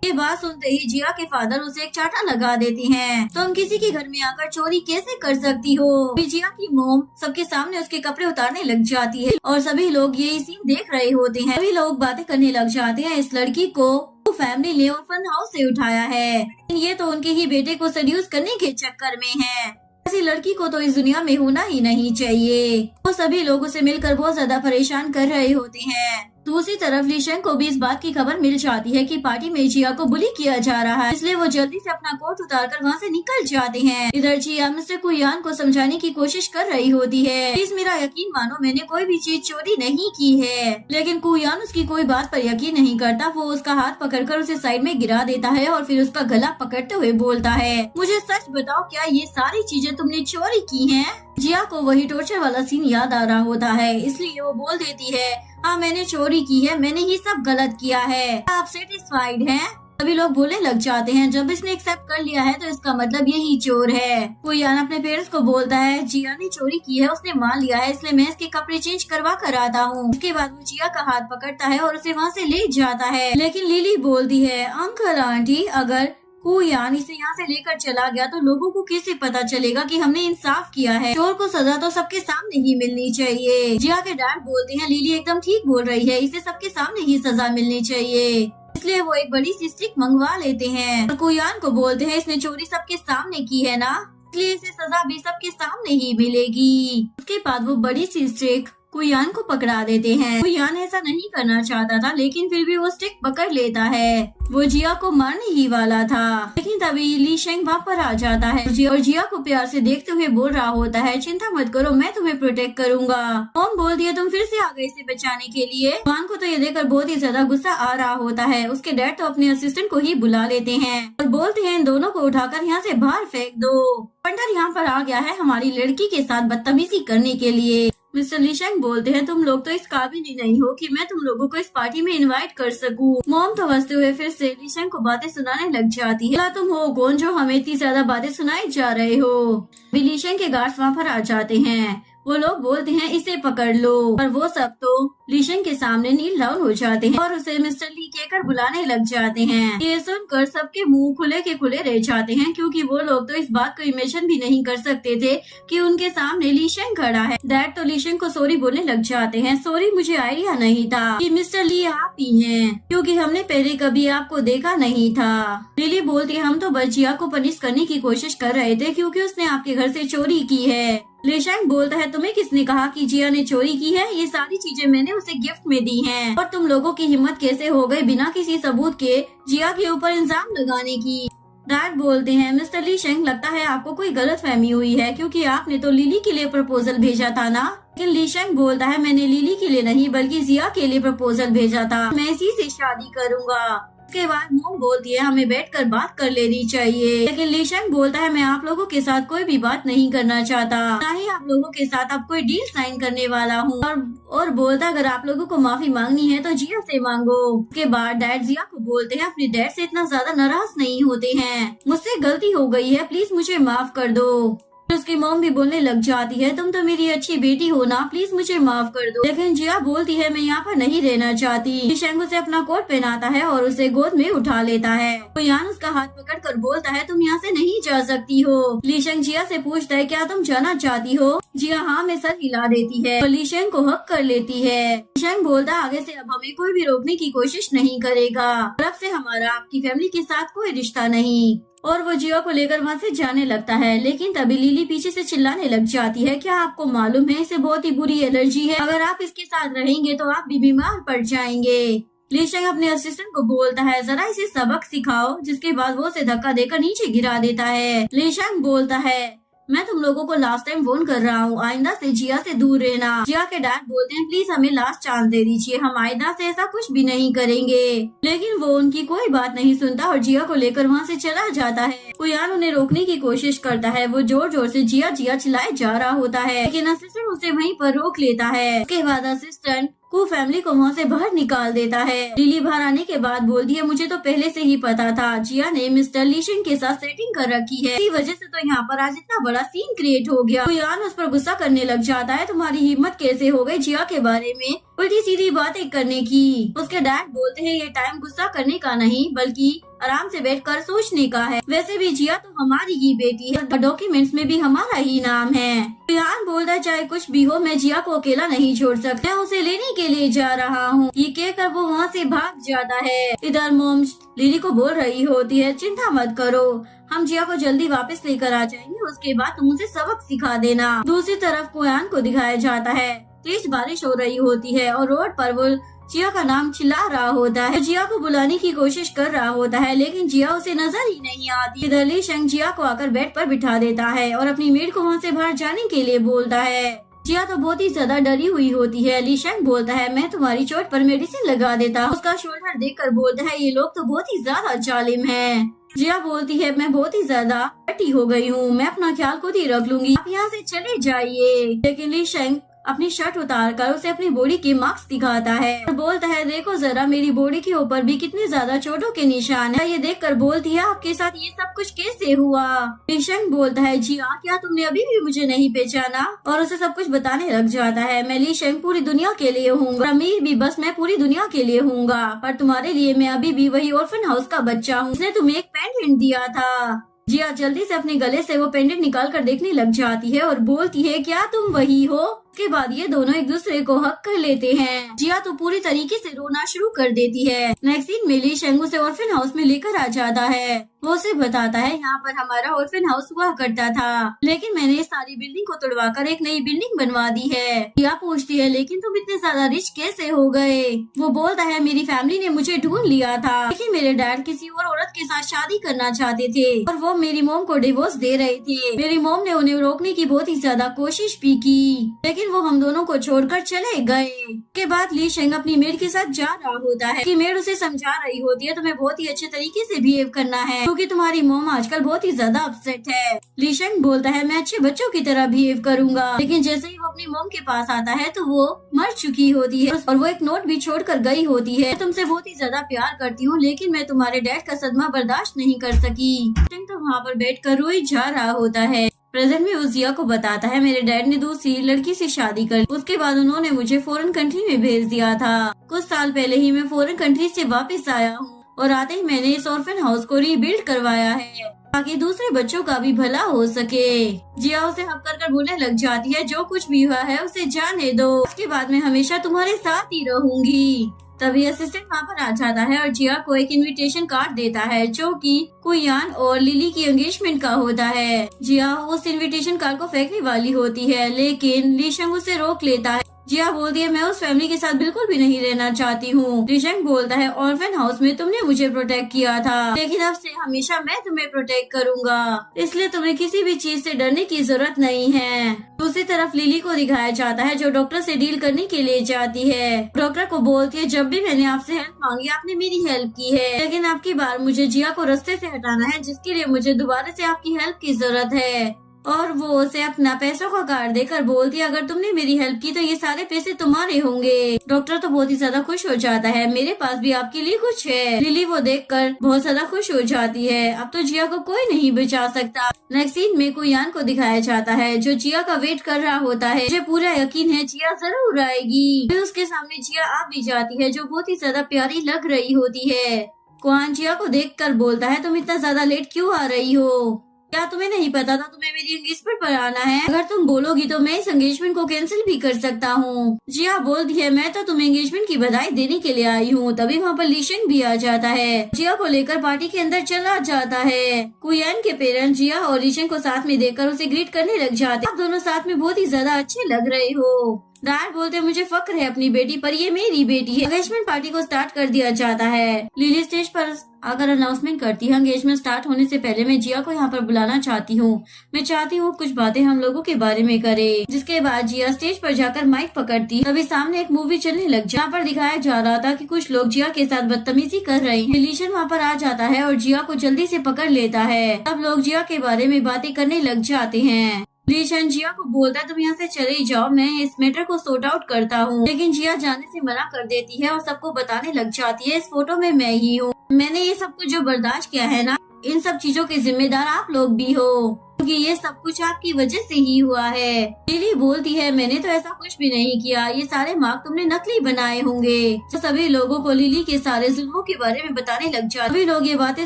S1: ये बात सुनते ही जिया के फादर उसे एक चाटा लगा देती हैं। तुम किसी के घर में आकर चोरी कैसे कर सकती हो। जिया की मोम सबके सामने उसके कपड़े उतारने लग जाती है और सभी लोग ये सीन देख रहे होते हैं। सभी लोग बातें करने लग जाते हैं इस लड़की को फैमिली ने ऑर्फन हाउस से उठाया है। ये तो उनके ही बेटे को सेड्यूस करने के चक्कर में है। ऐसी लड़की को तो इस दुनिया में होना ही नहीं चाहिए। वो सभी लोगों से मिलकर बहुत ज्यादा परेशान कर रहे होते हैं। दूसरी तरफ ली शेंग को भी इस बात की खबर मिल जाती है कि पार्टी में जिया को बुली किया जा रहा है, इसलिए वो जल्दी से अपना कोट उतारकर वहाँ से निकल जाते हैं। इधर जिया मिस्टर कुयान को समझाने की कोशिश कर रही होती है, प्लीज मेरा यकीन मानो मैंने कोई भी चीज चोरी नहीं की है। लेकिन कुयान उसकी कोई बात पर यकीन नहीं करता। वो उसका हाथ पकड़कर उसे साइड में गिरा देता है और फिर उसका गला पकड़ते हुए बोलता है मुझे सच बताओ क्या ये सारी चीजें तुमने चोरी की हैं? जिया को वही टॉर्चर वाला सीन याद आ रहा होता है, इसलिए वो बोल देती है हाँ मैंने चोरी की है, मैंने ही सब गलत किया है। आप सेटिस्फाइड हैं? सभी लोग बोलने लग जाते हैं जब इसने एक्सेप्ट कर लिया है तो इसका मतलब यही चोर है। कुयान अपने पेरेंट्स को बोलता है जिया ने चोरी की है, उसने मान लिया है, इसलिए मैं इसके कपड़े चेंज करवा कर आता हूँ। उसके बाद वो जिया का हाथ पकड़ता है और उसे वहाँ से ले जाता है। लेकिन लिली बोलती है अंकल आंटी अगर कुयान इसे यहाँ से लेकर चला गया तो लोगों को कैसे पता चलेगा कि हमने इंसाफ किया है। चोर को सजा तो सबके सामने ही मिलनी चाहिए। जिया के डैड बोलते हैं लिली एकदम ठीक बोल रही है, इसे सबके सामने ही सजा मिलनी चाहिए। इसलिए वो एक बड़ी सी स्टिक मंगवा लेते हैं और कुयान को बोलते हैं इसने चोरी सबके सामने की है ना, इसलिए इसे सजा भी सबके सामने ही मिलेगी। उसके बाद वो बड़ी सी स्टिक कुयान को पकड़ा देते हैं। कुयान ऐसा नहीं करना चाहता था लेकिन फिर भी वो स्टिक पकड़ लेता है। वो जिया को मारने ही वाला था, लेकिन तभी ली शेंग वहाँ पर आ जाता है और जिया को प्यार से देखते हुए बोल रहा होता है चिंता मत करो मैं तुम्हें प्रोटेक्ट करूंगा। मॉम बोल दिया तुम फिर से आ गए इसे बचाने के लिए। वान को तो ये देखकर बहुत ही ज्यादा गुस्सा आ रहा होता है। उसके डैड तो अपने असिस्टेंट को ही बुला लेते हैं और बोलते हैं इन दोनों को उठाकर यहाँ से बाहर फेंक दो। पंडर यहाँ पर आ गया है हमारी लड़की के साथ बदतमीजी करने के लिए। मिस्टर ली शेंग बोलते हैं तुम लोग तो इस काबिल ही नहीं हो कि मैं तुम लोगों को इस पार्टी में इनवाइट कर सकूं। मॉम तो हंसते हुए फिर से ली शेंग को बातें सुनाने लग जाती है। तुम हो कौन जो हमें इतनी ज्यादा बातें सुनाई जा रहे हो। ली शेंग के गार्ड्स वहाँ पर आ जाते हैं। वो लोग बोलते हैं इसे पकड़ लो और वो सब तो ली शेंग के सामने नील डाउन हो जाते हैं और उसे मिस्टर ली कहकर बुलाने लग जाते हैं। ये सुनकर सबके मुंह खुले के खुले रह जाते हैं क्योंकि वो लोग तो इस बात को इमेजिन भी नहीं कर सकते थे कि उनके सामने ली शेंग खड़ा है। डैड तो ली शेंग को सॉरी बोलने लग जाते हैं। सॉरी मुझे आइडिया नहीं था कि मिस्टर ली आप ही हैं क्योंकि हमने पहले कभी आपको देखा नहीं था। लिली बोलती है हम तो बस जिया को पनिश करने की कोशिश कर रहे थे क्योंकि उसने आपके घर से चोरी की है। ली शेंग बोलता है तुम्हें किसने कहा कि जिया ने चोरी की है? ये सारी चीजें मैंने उसे गिफ्ट में दी हैं। और तुम लोगों की हिम्मत कैसे हो गई बिना किसी सबूत के जिया के ऊपर इल्जाम लगाने की? डैड बोलते हैं मिस्टर ली शेंग लगता है आपको कोई गलत फहमी हुई है क्योंकि आपने तो लिली के लिए प्रपोजल भेजा था ना। लेकिन ली शेंग बोलता है मैंने लिली के लिए नहीं बल्कि जिया के लिए प्रपोजल भेजा था, मैं इसी से शादी करूँगा। उसके बाद मोम बोलती है हमें बैठकर बात कर लेनी चाहिए। लेकिन ली शेंग बोलता है मैं आप लोगों के साथ कोई भी बात नहीं करना चाहता, ना ही आप लोगों के साथ अब कोई डील साइन करने वाला हूँ। और बोलता अगर आप लोगों को माफी मांगनी है तो जिया से मांगो। उसके बाद डैड जिया को बोलते हैं अपने डैड से इतना ज्यादा नाराज नहीं होते हैं, मुझसे गलती हो गई है प्लीज मुझे माफ कर दो। उसकी मॉम भी बोलने लग जाती है तुम तो मेरी अच्छी बेटी हो ना, प्लीज मुझे माफ कर दो। लेकिन जिया बोलती है मैं यहाँ पर नहीं रहना चाहती। ली शेंग उसे अपना कोट पहनाता है और उसे गोद में उठा लेता है। कुयान उसका हाथ पकड़कर बोलता है तुम यहाँ से नहीं जा सकती हो। ली शेंग जिया से पूछता है क्या तुम जाना चाहती हो? जिया हाँ में सर हिला देती है और ली शेंग को हक कर लेती है। ली शेंग बोलता है आगे से अब हमें कोई भी रोकने की कोशिश नहीं करेगा और अब से हमारा आपकी फैमिली के साथ कोई रिश्ता नहीं। और वो जिया को लेकर वहाँ से जाने लगता है। लेकिन तभी लिली पीछे से चिल्लाने लग जाती है, क्या आपको मालूम है इसे बहुत ही बुरी एलर्जी है, अगर आप इसके साथ रहेंगे तो आप भी बीमार पड़ जाएंगे। ली शेंग अपने असिस्टेंट को बोलता है, जरा इसे सबक सिखाओ, जिसके बाद वो उसे धक्का देकर नीचे गिरा देता है। ली शेंग बोलता है, मैं तुम लोगों को लास्ट टाइम फोन कर रहा हूँ, आइंदा से जिया से दूर रहना। जिया के डैड बोलते हैं, प्लीज हमें लास्ट चांस दे दीजिए, हम आइंदा से ऐसा कुछ भी नहीं करेंगे। लेकिन वो उनकी कोई बात नहीं सुनता और जिया को लेकर वहाँ से चला जाता है। कुयान उन्हें रोकने की कोशिश करता है, वो जोर जोर से जिया जिया चिल्लाए जा रहा होता है, लेकिन असिस्टेंट उसे वहीं पर रोक लेता है। उसके बाद असिस्टेंट को फैमिली को वहाँ से बाहर निकाल देता है। लिली बाहर आने के बाद बोलती है, मुझे तो पहले से ही पता था, जिया ने मिस्टर ली शेंग के साथ सेटिंग कर रखी है, इसी वजह से तो यहाँ पर आज इतना बड़ा सीन क्रिएट हो गया। कुयान उस पर गुस्सा करने लग जाता है, तुम्हारी हिम्मत कैसे हो गई जिया के बारे में उल्टी सीधी बातें करने की। उसके डैड बोलते हैं, ये टाइम गुस्सा करने का नहीं बल्कि आराम से बैठकर सोचने का है, वैसे भी जिया तो हमारी ही बेटी है और डॉक्यूमेंट्स में भी हमारा ही नाम है। कुयान बोलता है, चाहे कुछ भी हो मैं जिया को अकेला नहीं छोड़ सकता, उसे लेने के लिए जा रहा हूँ। ये कहकर वो वहाँ से भाग जाता है। इधर मॉम लिली को बोल रही होती है, चिंता मत करो, हम जिया को जल्दी वापस लेकर आ जाएंगे, उसके बाद तुम उसे सबक सिखा देना। दूसरी तरफ कुयान को दिखाया जाता है, तेज बारिश हो रही होती है और रोड पर वो जिया का नाम चिल्ला रहा होता है। जिया को बुलाने की कोशिश कर रहा होता है, लेकिन जिया उसे नजर ही नहीं आती। इधर ली शेंग जिया को आकर बेड पर बिठा देता है और अपनी मेड को वहाँ से बाहर जाने के लिए बोलता है। जिया तो बहुत ही ज्यादा डरी हुई होती है। ली शेंग बोलता है, मैं तुम्हारी चोट पर मेडिसिन लगा देता। उसका शोल्डर देखकर बोलता है, ये लोग तो बहुत ही ज्यादा जालिम हैं। जिया बोलती है, मैं बहुत ही ज्यादा डटी हो गई हूँ, मैं अपना ख्याल खुद ही रख लूंगी, आप यहाँ से चले जाइए। लेकिन ली शेंग अपनी शर्ट उतार कर उसे अपनी बॉडी के मार्क्स दिखाता है और बोलता है, देखो जरा मेरी बॉडी के ऊपर भी कितने ज्यादा चोटों के निशान है। ये देखकर बोलती है, आपके साथ ये सब कुछ कैसे हुआ। ली शेंग बोलता है, जी हाँ, क्या तुमने अभी भी मुझे नहीं पहचाना, और उसे सब कुछ बताने लग जाता है। मैं ली शेंग पूरी दुनिया के लिए हूँ, अमीर भी बस मैं पूरी दुनिया के लिए हूँगा, पर तुम्हारे लिए मैं अभी भी वही ऑर्फन हाउस का बच्चा हूँ, उसने तुम्हें एक पेंडेंट दिया था। जिया जल्दी से अपने गले से वो पेंडेंट निकाल कर देखने लग जाती है और बोलती है, क्या तुम वही हो। उसके बाद ये दोनों एक दूसरे को हक कर लेते हैं। जिया तो पूरी तरीके से रोना शुरू कर देती है। नेक्स्ट सीन में ली शेंग उसे ऑर्फन हाउस में लेकर आ जाता है। वो उसे बताता है, यहाँ पर हमारा ऑर्फन हाउस हुआ करता था, लेकिन मैंने इस सारी बिल्डिंग को तोड़वाकर एक नई बिल्डिंग बनवा दी है। जिया पूछती है, लेकिन तुम इतने ज्यादा रिच कैसे हो गए। वो बोलता है, मेरी फैमिली ने मुझे ढूंढ लिया था, लेकिन मेरे डैड किसी और औरत के साथ शादी करना चाहते थे और वो मेरी मोम को डिवोर्स दे रहे थे। मेरी मोम ने उन्हें रोकने की बहुत ही ज्यादा कोशिश भी की, लेकिन वो हम दोनों को छोड़कर चले गए। के बाद ली शेंग अपनी मेड के साथ जा रहा होता है कि मेड उसे समझा रही होती है, तुम्हें बहुत ही अच्छे तरीके से बिहेव करना है क्योंकि तुम्हारी मोम आजकल बहुत ही ज्यादा अपसेट है। ली शेंग बोलता है, मैं अच्छे बच्चों की तरह बिहेव करूंगा, लेकिन जैसे ही वो अपनी मोम के पास आता है तो वो मर चुकी होती है और वो एक नोट भी छोड़ कर गई होती है, तुमसे बहुत ही ज्यादा प्यार करती हूँ, लेकिन मैं तुम्हारे डैड का सदमा बर्दाश्त नहीं कर सकी। शेंग तो वहाँ पर बैठ कर रोई जा रहा होता है। प्रेजेंट में उस जिया को बताता है, मेरे डैड ने दूसरी लड़की से शादी कर ली, उसके बाद उन्होंने मुझे फॉरेन कंट्री में भेज दिया था। कुछ साल पहले ही मैं फॉरेन कंट्री से वापस आया हूँ और आते ही मैंने इस ऑर्फन हाउस को रीबिल्ड करवाया है ताकि दूसरे बच्चों का भी भला हो सके। जिया उसे हक कर बोलने लग जाती है, जो कुछ भी हुआ है उसे जाने दो, उसके बाद मैं हमेशा तुम्हारे साथ ही रहूंगी। तभी असिस्टेंट वहाँ पर आ जाता है और जिया को एक इनविटेशन कार्ड देता है जो कि कुयान और लिली की एंगेजमेंट का होता है। जिया उस इनविटेशन कार्ड को फेंकने वाली होती है, लेकिन ली शेंग उसे रोक लेता है। जिया बोलती है, मैं उस फैमिली के साथ बिल्कुल भी नहीं रहना चाहती हूँ। ली शेंग बोलता है, ऑर्फन हाउस में तुमने मुझे प्रोटेक्ट किया था, लेकिन अब से हमेशा मैं तुम्हें प्रोटेक्ट करूंगा, इसलिए तुम्हें किसी भी चीज से डरने की जरूरत नहीं है। दूसरी तरफ लिली को दिखाया जाता है जो डॉक्टर से डील करने के लिए जाती है। डॉक्टर को बोलती है, जब भी मैंने आपसे हेल्प मांगी आपने मेरी हेल्प की है, लेकिन आपकी बार मुझे जिया को रास्ते से हटाना है, जिसके लिए मुझे दोबारा से आपकी हेल्प की जरूरत है। और वो उसे अपना पैसों का कार्ड देकर बोलती है, अगर तुमने मेरी हेल्प की तो ये सारे पैसे तुम्हारे होंगे। डॉक्टर तो बहुत ही ज्यादा खुश हो जाता है, मेरे पास भी आपके लिए कुछ है। लिली वो देखकर बहुत ज्यादा खुश हो जाती है, अब तो जिया को कोई नहीं बचा सकता। नेक्स्ट सीन में कुयान को दिखाया जाता है जो जिया का वेट कर रहा होता है। मुझे पूरा यकीन है जिया जरूर आएगी। फिर उसके सामने जिया आ भी जाती है जो बहुत ही ज्यादा प्यारी लग रही होती है। कुयान जिया को देखकर बोलता है, तुम इतना ज्यादा लेट क्यों आ रही हो। क्या तुम्हें नहीं पता था तुम्हें मेरी एंगेजमेंट पर आना है? अगर तुम बोलोगी तो मैं इस एंगेजमेंट को कैंसिल भी कर सकता हूँ। जिया बोलती है मैं तो तुम्हें एंगेजमेंट की बधाई देने के लिए आई हूँ। तभी वहाँ पर लीशेंग भी आ जाता है, जिया को लेकर पार्टी के अंदर चला जाता है। कुयान के पेरेंट्स जिया और लीशेंग को साथ में देखकर उसे ग्रीट करने लग जाते। आप दोनों साथ में बहुत ही ज्यादा अच्छे लग रहे हो। डैड बोलते मुझे फक्र है अपनी बेटी पर, ये मेरी बेटी है। एंगेजमेंट पार्टी को स्टार्ट कर दिया जाता है। लिली स्टेज पर आकर अनाउंसमेंट करती है एंगेजमेंट स्टार्ट होने से पहले मैं जिया को यहाँ पर बुलाना चाहती हूँ। मैं चाहती हूँ कुछ बातें हम लोगों के बारे में करे। जिसके बाद जिया स्टेज पर जाकर माइक पकड़ती। तभी सामने एक मूवी चलने लग जहाँ पर दिखाया जा रहा था कि कुछ लोग जिया के साथ बदतमीजी कर रहे हैं। लीशन वहाँ पर आ जाता है और जिया को जल्दी से पकड़ लेता है। सब लोग जिया के बारे में बातें करने लग जाते हैं। लीशन जिया को बोलता है तुम यहाँ से चले जाओ, मैं इस मैटर को सॉर्ट आउट करता हूँ। लेकिन जिया जाने से मना कर देती है और सबको बताने लग जाती है इस फोटो में मैं ही हूँ। मैंने ये सब कुछ जो बर्दाश्त किया है ना, इन सब चीजों के जिम्मेदार आप लोग भी हो, क्योंकि ये सब कुछ आपकी वजह से ही हुआ है। लिली बोलती है मैंने तो ऐसा कुछ भी नहीं किया, ये सारे मार्क तुमने नकली बनाए होंगे। तो सभी लोगों को लिली के सारे जुल्मों के बारे में बताने लग जाते। सभी लोग ये बातें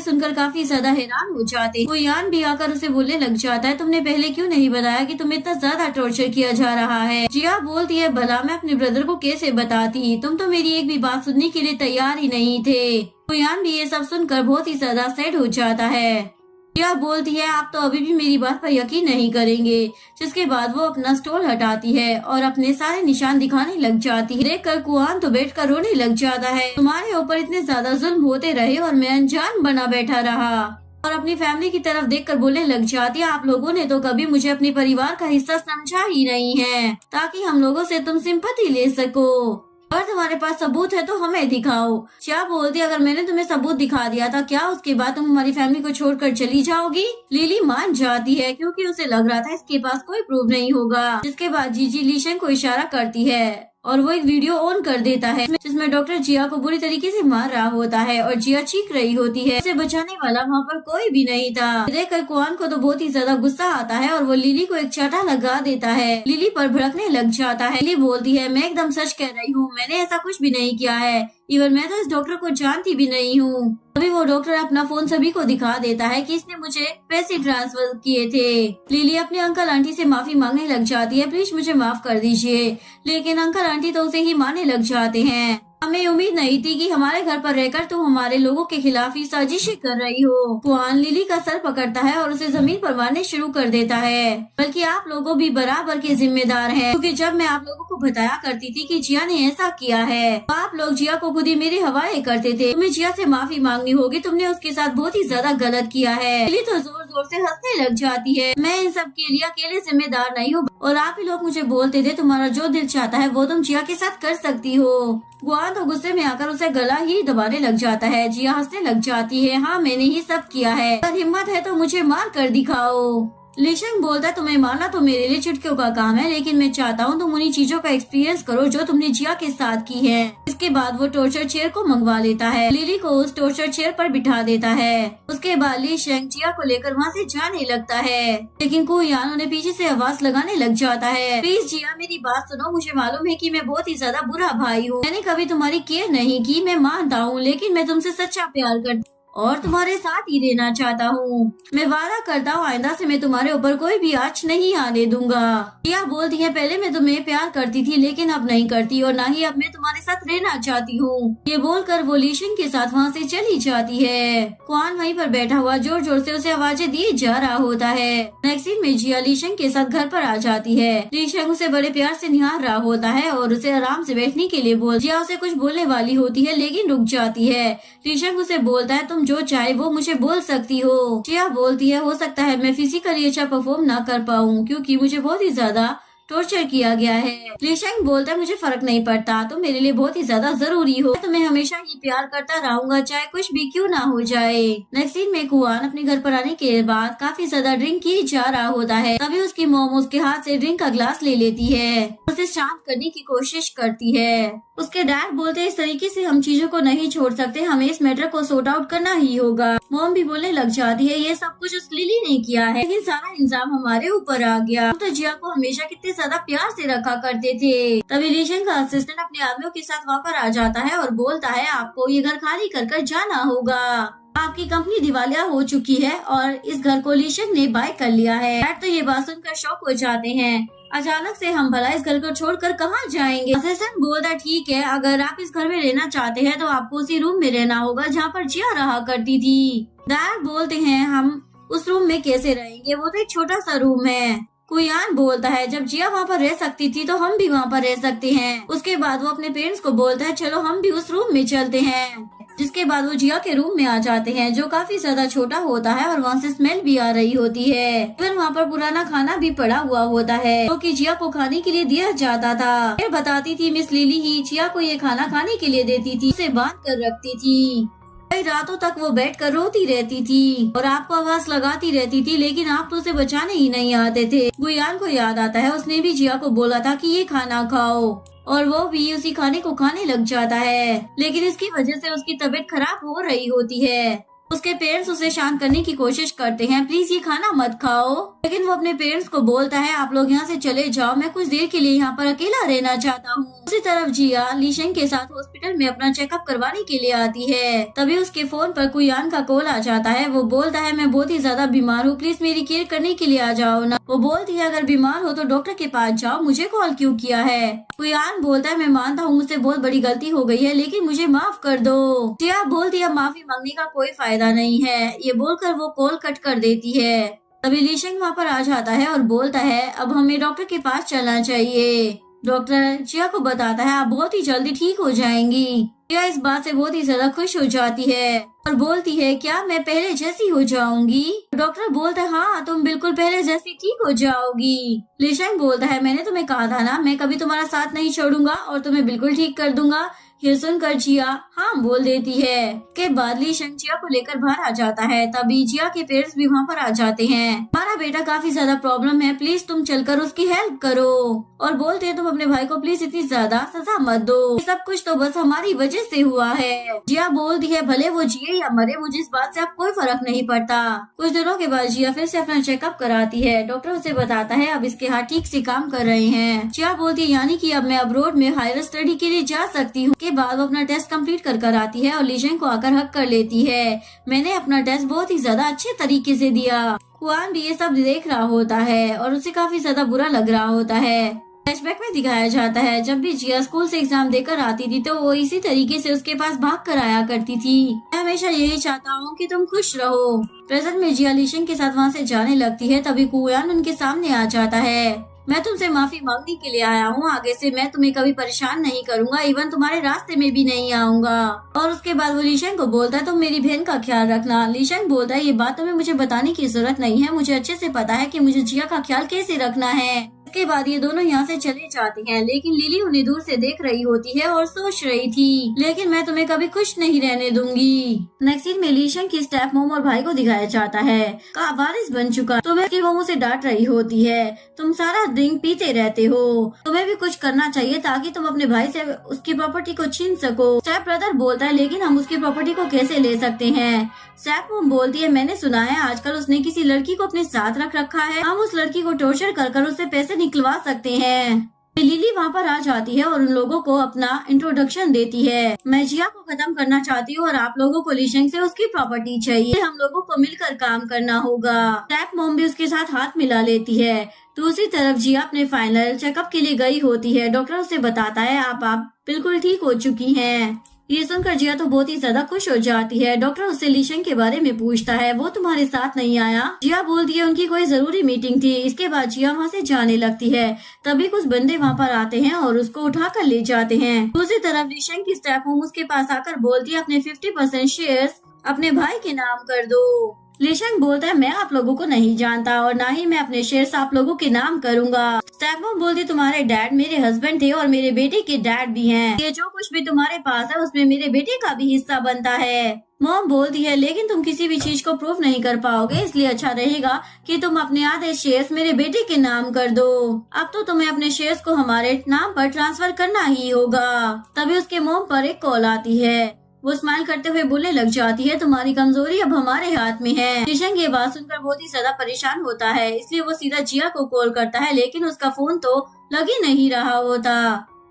S1: सुनकर काफी ज्यादा हैरान हो जाते। कुयान भी आकर उसे बोलने लग जाता है तुमने पहले क्यों नहीं बताया कि तुम्हें इतना ज्यादा टॉर्चर किया जा रहा है। जिया बोलती है भला मैं अपने ब्रदर को कैसे बताती, तुम तो मेरी एक भी बात सुनने के लिए तैयार ही नहीं थे। कुयान भी ये सब सुनकर बहुत ही ज्यादा सैड हो जाता है। जिया बोलती है आप तो अभी भी मेरी बात पर यकीन नहीं करेंगे। जिसके बाद वो अपना स्टोल हटाती है और अपने सारे निशान दिखाने लग जाती है। देखकर कुआन तो बैठकर रोने लग जाता है। तुम्हारे ऊपर इतने ज्यादा जुल्म होते रहे और मैं अनजान बना बैठा रहा। और अपनी फैमिली की तरफ देखकर बोलने लग जाती है आप लोगों ने तो कभी मुझे अपने परिवार का हिस्सा समझा ही नहीं है, ताकि हम लोगों से तुम सिंपैथी ले सको। और तुम्हारे पास सबूत है तो हमें दिखाओ। क्या बोलती अगर मैंने तुम्हें सबूत दिखा दिया था क्या उसके बाद तुम हमारी फैमिली को छोड़कर चली जाओगी? लिली मान जाती है क्योंकि उसे लग रहा था इसके पास कोई प्रूफ नहीं होगा। जिसके बाद जीजी लीशन को इशारा करती है और वो एक वीडियो ऑन कर देता है जिसमें डॉक्टर जिया को बुरी तरीके से मार रहा होता है और जिया चीख रही होती है। उसे बचाने वाला वहाँ पर कोई भी नहीं था। देखकर कुआन को तो बहुत ही ज्यादा गुस्सा आता है और वो लिली को एक चाटा लगा देता है। लिली पर भड़कने लग जाता है। लिली बोलती है मैं एकदम सच कह रही हूँ, मैंने ऐसा कुछ भी नहीं किया है। इवन मैं तो इस डॉक्टर को जानती भी नहीं हूँ। तभी वो डॉक्टर अपना फोन सभी को दिखा देता है कि इसने मुझे पैसे ट्रांसफर किए थे। लिली अपने अंकल आंटी से माफी मांगने लग जाती है प्लीज मुझे माफ कर दीजिए। लेकिन अंकल आंटी तो उसे ही मारने लग जाते हैं। हमें उम्मीद नहीं थी कि हमारे घर पर रहकर तुम हमारे लोगों के खिलाफ ही साजिशें कर रही हो। कुआन लिली का सर पकड़ता है और उसे जमीन पर मारने शुरू कर देता है। बल्कि आप लोगों भी बराबर के जिम्मेदार हैं, क्योंकि जब मैं आप लोगों को बताया करती थी कि जिया ने ऐसा किया है तो आप लोग जिया को खुद ही मेरे हवाले करते थे। तुम्हें जिया से माफी मांगनी होगी, तुमने उसके साथ बहुत ही ज्यादा गलत किया है। लिली तो जोर जोर से हंसने लग जाती है। मैं इन सब के लिए अकेले जिम्मेदार नहीं हूँ और आप ही लोग मुझे बोलते थे तुम्हारा जो दिल चाहता है वो तुम जिया के साथ कर सकती हो। गुआन तो गुस्से में आकर उसे गला ही दबाने लग जाता है। जिया हंसने लग जाती है हाँ मैंने ही सब किया है, अगर हिम्मत है तो मुझे मार कर दिखाओ। लीशेंग बोलता है तुम्हें मारना तो मेरे लिए चुटकियों का काम है, लेकिन मैं चाहता हूँ तुम उन्हीं चीजों का एक्सपीरियंस करो जो तुमने जिया के साथ की है। इसके बाद वो टॉर्चर चेयर को मंगवा लेता है। लिली को उस टॉर्चर चेयर पर बिठा देता है। उसके बाद लीशेंग जिया को लेकर वहाँ से जाने लगता है, लेकिन कुयान उन्हें पीछे से आवाज लगाने लग जाता है प्लीज जिया मेरी बात सुनो, मुझे मालूम है कि मैं बहुत ही ज्यादा बुरा भाई हूँ, मैंने कभी तुम्हारी केयर नहीं की, मैं मानता हूँ, लेकिन मैं तुमसे सच्चा प्यार करती और तुम्हारे साथ ही रहना चाहता हूँ। मैं वादा करता हूँ आइंदा से मैं तुम्हारे ऊपर कोई भी आँच नहीं आने दूंगा। जिया बोलती है पहले मैं तुम्हें प्यार करती थी लेकिन अब नहीं करती और न ही अब मैं तुम्हारे साथ रहना चाहती हूँ। ये बोलकर वो लीशन के साथ वहाँ से चली जाती है। कुआन वहीं पर बैठा हुआ जोर जोर से उसे आवाजें दिए जा रहा होता है। नेक्स्ट सीन में जिया लीशन के साथ घर पर आ जाती है। लीशन उसे बड़े प्यार से निहार रहा होता है और उसे आराम से बैठने के लिए जिया उसे कुछ बोलने वाली होती है लेकिन रुक जाती है। लीशन उसे बोलता है तुम जो चाहे वो मुझे बोल सकती हो। जिया बोलती है हो सकता है मैं फिजिकली अच्छा परफॉर्म ना कर पाऊँ क्योंकि मुझे बहुत ही ज्यादा टॉर्चर किया गया है। लीशेंग बोलता है मुझे फर्क नहीं पड़ता, तुम मेरे लिए बहुत ही ज्यादा जरूरी हो, तुम्हें हमेशा ही प्यार करता रहूंगा चाहे कुछ भी क्यों ना हो जाए। नेक्स्ट सीन में कुआन अपने घर पर आने के बाद काफी ज्यादा ड्रिंक की जा रहा होता है। तभी उसकी मोम उसके हाथ से ड्रिंक का ग्लास ले लेती है, उसे शांत करने की कोशिश करती है। उसके डैड बोलते हैं इस तरीके से हम चीजों को नहीं छोड़ सकते, हमें इस मैटर को सॉर्ट आउट करना ही होगा। मॉम भी बोलने लग जाती है ये सब कुछ उस लिली ने किया है, लेकिन सारा इल्जाम हमारे ऊपर आ गया। तो जिया को हमेशा कितने ज्यादा प्यार से रखा करते थे। तभी लीशन का असिस्टेंट अपने आदमियों के साथ वहाँ पर आ जाता है और बोलता है आपको ये घर खाली कर जाना होगा, आपकी कंपनी दिवालिया हो चुकी है और इस घर को लीशंग ने बाय कर लिया है। डैड तो ये बात सुनकर शॉक हो जाते हैं। अचानक से हम भला इस घर को छोड़कर कहाँ जाएंगे। असिस्टेंट बोलता ठीक है, अगर आप इस घर में रहना चाहते हैं तो आपको उसी रूम में रहना होगा जहाँ पर जिया रहा करती थी। डैड बोलते हैं हम उस रूम में कैसे रहेंगे, वो तो एक छोटा सा रूम है। कुयान बोलता है जब जिया वहाँ पर रह सकती थी तो हम भी वहाँ पर रह सकते हैं। उसके बाद वो अपने पेरेंट्स को बोलता है चलो हम भी उस रूम में चलते हैं। जिसके बाद वो जिया के रूम में आ जाते हैं जो काफी ज्यादा छोटा होता है और वहाँ से स्मेल भी आ रही होती है। फिर वहाँ पर पुराना खाना भी पड़ा हुआ होता है जो कि जिया को खाने के लिए दिया जाता था। फिर बताती थी मिस लिली ही जिया को ये खाना खाने के लिए देती थी, उसे बांध कर रखती थी। कई रातों तक वो बैठकर रोती रहती थी और आपको आवाज लगाती रहती थी, लेकिन आप तो उसे बचाने ही नहीं आते थे। गुयान को याद आता है उसने भी जिया को बोला था कि ये खाना खाओ और वो भी उसी खाने को खाने लग जाता है, लेकिन इसकी वजह से उसकी तबीयत खराब हो रही होती है। उसके पेरेंट्स उसे शांत करने की कोशिश करते हैं, प्लीज ये खाना मत खाओ, लेकिन वो अपने पेरेंट्स को बोलता है आप लोग यहाँ से चले जाओ, मैं कुछ देर के लिए यहाँ पर अकेला रहना चाहता हूँ। उसी तरफ जिया लीशंग के साथ हॉस्पिटल में अपना चेकअप करवाने के लिए आती है। तभी उसके फोन पर कुयान का कॉल आ जाता है। वो बोलता है मैं बहुत ही ज्यादा बीमार हूँ, प्लीज मेरी केयर करने के लिए आ जाओ ना। वो बोलती है अगर बीमार हो तो डॉक्टर के पास जाओ, मुझे कॉल क्यों किया है। कुयान बोलता है मैं मानता हूँ मुझसे बहुत बड़ी गलती हो गई है, लेकिन मुझे माफ कर दो। जिया बोलती है माफी मांगने का कोई फायदा नहीं है। ये बोलकर वो कॉल कट कर देती है। तभी लीशंग वहाँ पर आ जाता है और बोलता है अब हमें डॉक्टर के पास चलना चाहिए। डॉक्टर जिया को बताता है आप बहुत ही जल्दी ठीक हो जाएंगी। जिया इस बात से बहुत ही ज्यादा खुश हो जाती है और बोलती है क्या मैं पहले जैसी हो जाऊंगी। डॉक्टर बोलता है हाँ तुम बिल्कुल पहले जैसी ठीक हो जाओगी। लीशंग बोलता है मैंने तुम्हें कहा था ना मैं कभी तुम्हारा साथ नहीं छोड़ूंगा और तुम्हें बिल्कुल ठीक कर दूंगा। ये सुनकर जिया हाँ बोल देती है। के बाद लीशंग जिया को लेकर बाहर आ जाता है। तभी जिया के पेरेंट्स भी वहाँ पर आ जाते हैं। हमारा बेटा काफी ज्यादा प्रॉब्लम है, प्लीज तुम चलकर उसकी हेल्प करो। और बोलते हैं तुम अपने भाई को प्लीज इतनी ज्यादा सजा मत दो, ये सब कुछ तो बस हमारी वजह से हुआ है। जिया बोलती है भले वो जिए या मरे मुझे इस बात से अब कोई फर्क नहीं पड़ता। कुछ दिनों के बाद जिया फिर से अपना चेकअप कराती है। डॉक्टर उसे बताता है अब इसके हाथ ठीक से काम कर रहे हैं। जिया बोलती है यानी कि अब मैं अब्रोड में हायर स्टडी के लिए जा सकती हूँ। के बाद वो अपना टेस्ट कंप्लीट कर आती है और लीशंग को आकर हक कर लेती है। मैंने अपना टेस्ट बहुत ही ज्यादा अच्छे तरीके से दिया। कुआन भी ये सब देख रहा होता है और उसे काफी ज्यादा बुरा लग रहा होता है। फ्लैशबैक में दिखाया जाता है जब भी जिया स्कूल से एग्जाम देकर आती थी तो वो इसी तरीके से उसके पास भाग कर आया करती थी। मैं हमेशा यही चाहता हूँ कि तुम खुश रहो। प्रेजेंट में जिया लीशंग के साथ वहाँ से जाने लगती है। तभी कुआन उनके सामने आ जाता है। मैं तुमसे माफी मांगने के लिए आया हूँ, आगे से मैं तुम्हें कभी परेशान नहीं करूंगा, इवन तुम्हारे रास्ते में भी नहीं आऊंगा। और उसके बाद वो लीशंग को बोलता है तुम मेरी बहन का ख्याल रखना। लीशंग बोलता है ये बात तुम्हें मुझे बताने की जरूरत नहीं है, मुझे अच्छे से पता है कि मुझे जिया का ख्याल कैसे रखना है। इसके बाद ये दोनों यहाँ से चले जाते हैं, लेकिन लिली उन्हें दूर से देख रही होती है और सोच रही थी लेकिन मैं तुम्हें कभी खुश नहीं रहने दूंगी। नेक्स्ट सीन में लीशंग की स्टेप मॉम और भाई को दिखाया जाता है। का बारिश बन चुका, तुम्हें की वो मुझसे डांट रही होती है, तुम सारा ड्रिंक पीते रहते हो, तुम्हें भी कुछ करना चाहिए ताकि तुम अपने भाई से उसकी प्रॉपर्टी को छीन सको। स्टेप ब्रदर बोलता है लेकिन हम उसकी प्रॉपर्टी को कैसे ले सकते हैं। स्टेप मॉम बोलती है मैंने सुना है आजकल उसने किसी लड़की को अपने साथ रख रखा है, हम उस लड़की को टॉर्चर कर उससे पैसे निकलवा सकते हैं। लिली वहाँ पर आ जाती है और उन लोगों को अपना इंट्रोडक्शन देती है। मैं जिया को खत्म करना चाहती हूँ और आप लोगों को लीशंग से उसकी प्रॉपर्टी चाहिए, हम लोगों को मिलकर काम करना होगा। स्टेप मॉम भी उसके साथ हाथ मिला लेती है। दूसरी तरफ जिया अपने फाइनल चेकअप के लिए गई होती है। डॉक्टर उसे बताता है आप बिल्कुल ठीक हो चुकी हैं। ये सुनकर जिया तो बहुत ही ज्यादा खुश हो जाती है। डॉक्टर उससे लीशंग के बारे में पूछता है, वो तुम्हारे साथ नहीं आया। जिया बोलती है उनकी कोई जरूरी मीटिंग थी। इसके बाद जिया वहाँ से जाने लगती है। तभी कुछ बंदे वहाँ पर आते हैं और उसको उठाकर ले जाते हैं। दूसरी तरफ लीशंग की स्टेप मॉम उसके पास आकर बोलती है अपने 50% शेयर्स अपने भाई के नाम कर दो। लीशंग बोलता है मैं आप लोगों को नहीं जानता और ना ही मैं अपने शेयर्स आप लोगों के नाम करूंगा। स्टेप मॉम बोलती तुम्हारे डैड मेरे हस्बैंड थे और मेरे बेटे के डैड भी हैं। ये जो कुछ भी तुम्हारे पास है उसमें मेरे बेटे का भी हिस्सा बनता है। मॉम बोलती है लेकिन तुम किसी भी चीज को प्रूफ नहीं कर पाओगे, इसलिए अच्छा रहेगा कि तुम अपने आधे शेयर्स मेरे बेटे के नाम कर दो। अब तो तुम्हें अपने शेयर्स को हमारे नाम पर ट्रांसफर करना ही होगा। तभी उसके मॉम पर एक कॉल आती है। वो स्माइल करते हुए बोलने लग जाती है तुम्हारी कमजोरी अब हमारे हाथ में है। लीशंग ये बात सुनकर बहुत ही ज्यादा परेशान होता है, इसलिए वो सीधा जिया को कॉल करता है, लेकिन उसका फोन तो लग ही नहीं रहा होता।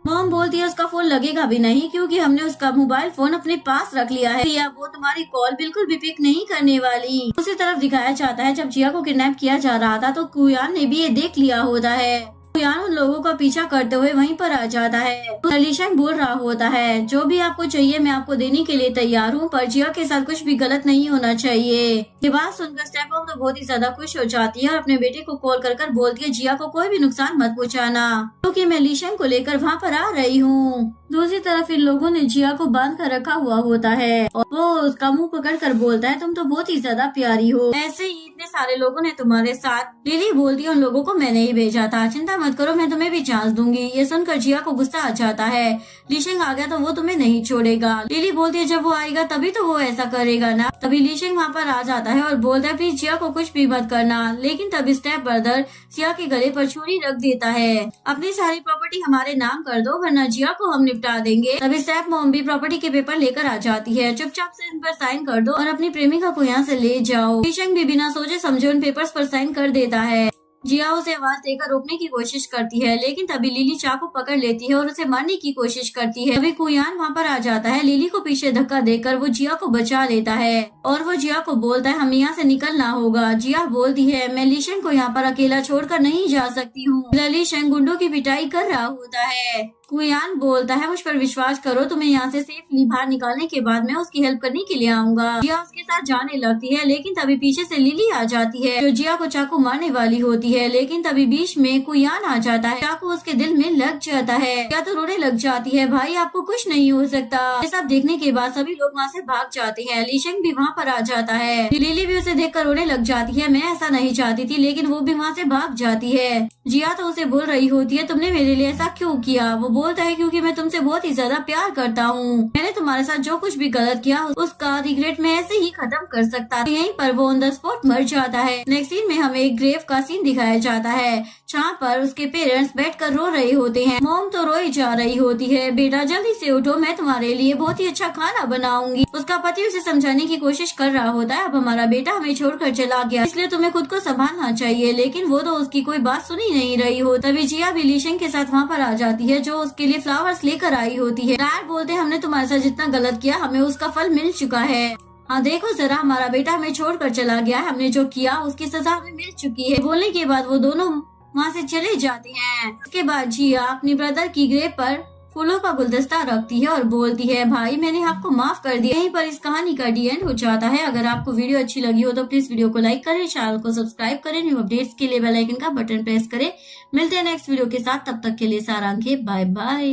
S1: मॉम बोलती है उसका फोन लगेगा भी नहीं क्योंकि हमने उसका मोबाइल फोन अपने पास रख लिया है। या वो तुम्हारी कॉल बिल्कुल भी पिक नहीं करने वाली। दूसरी तरफ दिखाया जाता है जब जिया को किडनैप किया जा रहा था तो कुयान ने भी ये देख लिया होता है। कुयान उन लोगों का पीछा करते हुए वहीं पर आ जाता है। तो लीशेंग बोल रहा होता है जो भी आपको चाहिए मैं आपको देने के लिए तैयार हूँ, पर जिया के साथ कुछ भी गलत नहीं होना चाहिए। ये बात सुनकर स्टेपमॉम तो बहुत ही ज्यादा खुश हो जाती है और अपने बेटे को कॉल कर बोलती है जिया को कोई भी नुकसान मत पहुँचाना क्योंकि मैं लीशेंग को लेकर वहाँ पर आ रही हूँ। दूसरी तरफ इन लोगों ने जिया को बांध कर रखा हुआ होता है और वो उसका मुंह पकड़ कर बोलता है तुम तो बहुत ही ज्यादा प्यारी हो, ऐसे ही इतने सारे लोगों ने तुम्हारे साथ। लिली बोलती है उन लोगों को मैंने ही भेजा था, चिंता मत करो मैं तुम्हें भी चांस दूंगी। ये सुनकर जिया को गुस्सा आ जाता है, लीशेंग आ गया तो वो तुम्हें नहीं छोड़ेगा। लिली बोलती है जब वो आएगा तभी तो वो ऐसा करेगा ना। तभी लीशेंग वहाँ पर आ जाता है और बोलता है प्लीज जिया को कुछ भी मत करना, लेकिन तभी स्टेप ब्रदर जिया के गले पर छुरी रख देता है। अपनी सारी प्रॉपर्टी हमारे नाम कर दो वरना जिया को हम निपटा देंगे। तभी स्टेप मॉम भी प्रॉपर्टी के पेपर लेकर आ जाती है, चुपचाप से इन पर साइन कर दो और अपनी प्रेमिका को यहाँ से ले जाओ। लीशेंग भी बिना सोचे समझे उन पेपर्स पर साइन कर देता है। जिया उसे आवाज देकर रोकने की कोशिश करती है लेकिन तभी लिली चाकू पकड़ लेती है और उसे मारने की कोशिश करती है। तभी कुयान वहाँ पर आ जाता है, लिली को पीछे धक्का देकर वो जिया को बचा लेता है और वो जिया को बोलता है हमें यहाँ से निकलना होगा। जिया बोलती है मैं लीशेंग को यहाँ पर अकेला छोड़कर नहीं जा सकती हूँ। लीशेंग गुंडों की पिटाई कर रहा होता है। कुयान बोलता है मुझ पर विश्वास करो, तुम्हें यहाँ से सेफली बाहर निकालने के बाद मैं उसकी हेल्प करने के लिए आऊंगा। जिया उसके साथ जाने लगती है लेकिन तभी पीछे से लिली आ जाती है जो जिया को चाकू मारने वाली होती है, लेकिन तभी बीच में कुयान आ जाता है, चाकू उसके दिल में लग जाता है। जिया तो रोने लग जाती है भाई आपको कुछ नहीं हो सकता। ये सब देखने के बाद सभी लोग वहाँ से भाग जाते हैं। लीशेंग भी वहाँ पर आ जाता है, लिली भी उसे देख कर रोने लग जाती है, मैं ऐसा नहीं चाहती थी लेकिन वो भी वहाँ से भाग जाती है। जिया तो उसे बोल रही होती है तुमने मेरे लिए ऐसा क्यों किया। वो बोलता है क्योंकि मैं तुमसे बहुत ही ज्यादा प्यार करता हूँ, मैंने तुम्हारे साथ जो कुछ भी गलत किया उसका रिग्रेट मैं ऐसे ही खत्म कर सकता था। यहीं पर वो ऑन द स्पॉट मर जाता है। नेक्स्ट सीन में हमें एक ग्रेव का सीन दिखाया जाता है जहाँ पर उसके पेरेंट्स बैठकर रो रहे होते हैं। मॉम तो रोई जा रही होती है, बेटा जल्दी से उठो मैं तुम्हारे लिए बहुत ही अच्छा खाना बनाऊंगी। उसका पति उसे समझाने की कोशिश कर रहा होता है अब हमारा बेटा हमें छोड़कर चला गया इसलिए तुम्हें खुद को संभालना चाहिए, लेकिन वो तो उसकी कोई बात सुनी नहीं रही हो। तभी जिया भी लीशेंग के साथ वहाँ पर आ जाती है जो उसके लिए फ्लावर्स लेकर आई होती है। डैड बोलते हैं हमने तुम्हारे साथ जितना गलत किया हमें उसका फल मिल चुका है। हाँ देखो जरा हमारा बेटा हमें छोड़कर चला गया है, हमने जो किया उसकी सजा हमें मिल चुकी है। बोलने के बाद वो दोनों वहाँ से चले जाते हैं। उसके बाद जिया अपनी ब्रदर की ग्रेव पर फूलों का गुलदस्ता रखती है और बोलती है भाई मैंने आपको माफ कर दिया। यहीं पर इस कहानी का डी एंड हो जाता है। अगर आपको वीडियो अच्छी लगी हो तो प्लीज वीडियो को लाइक करें, चैनल को सब्सक्राइब करें, न्यू अपडेट्स के लिए बेल आइकन का बटन प्रेस करें। मिलते हैं नेक्स्ट वीडियो के साथ, तब तक के लिए सारांश बाय बाय।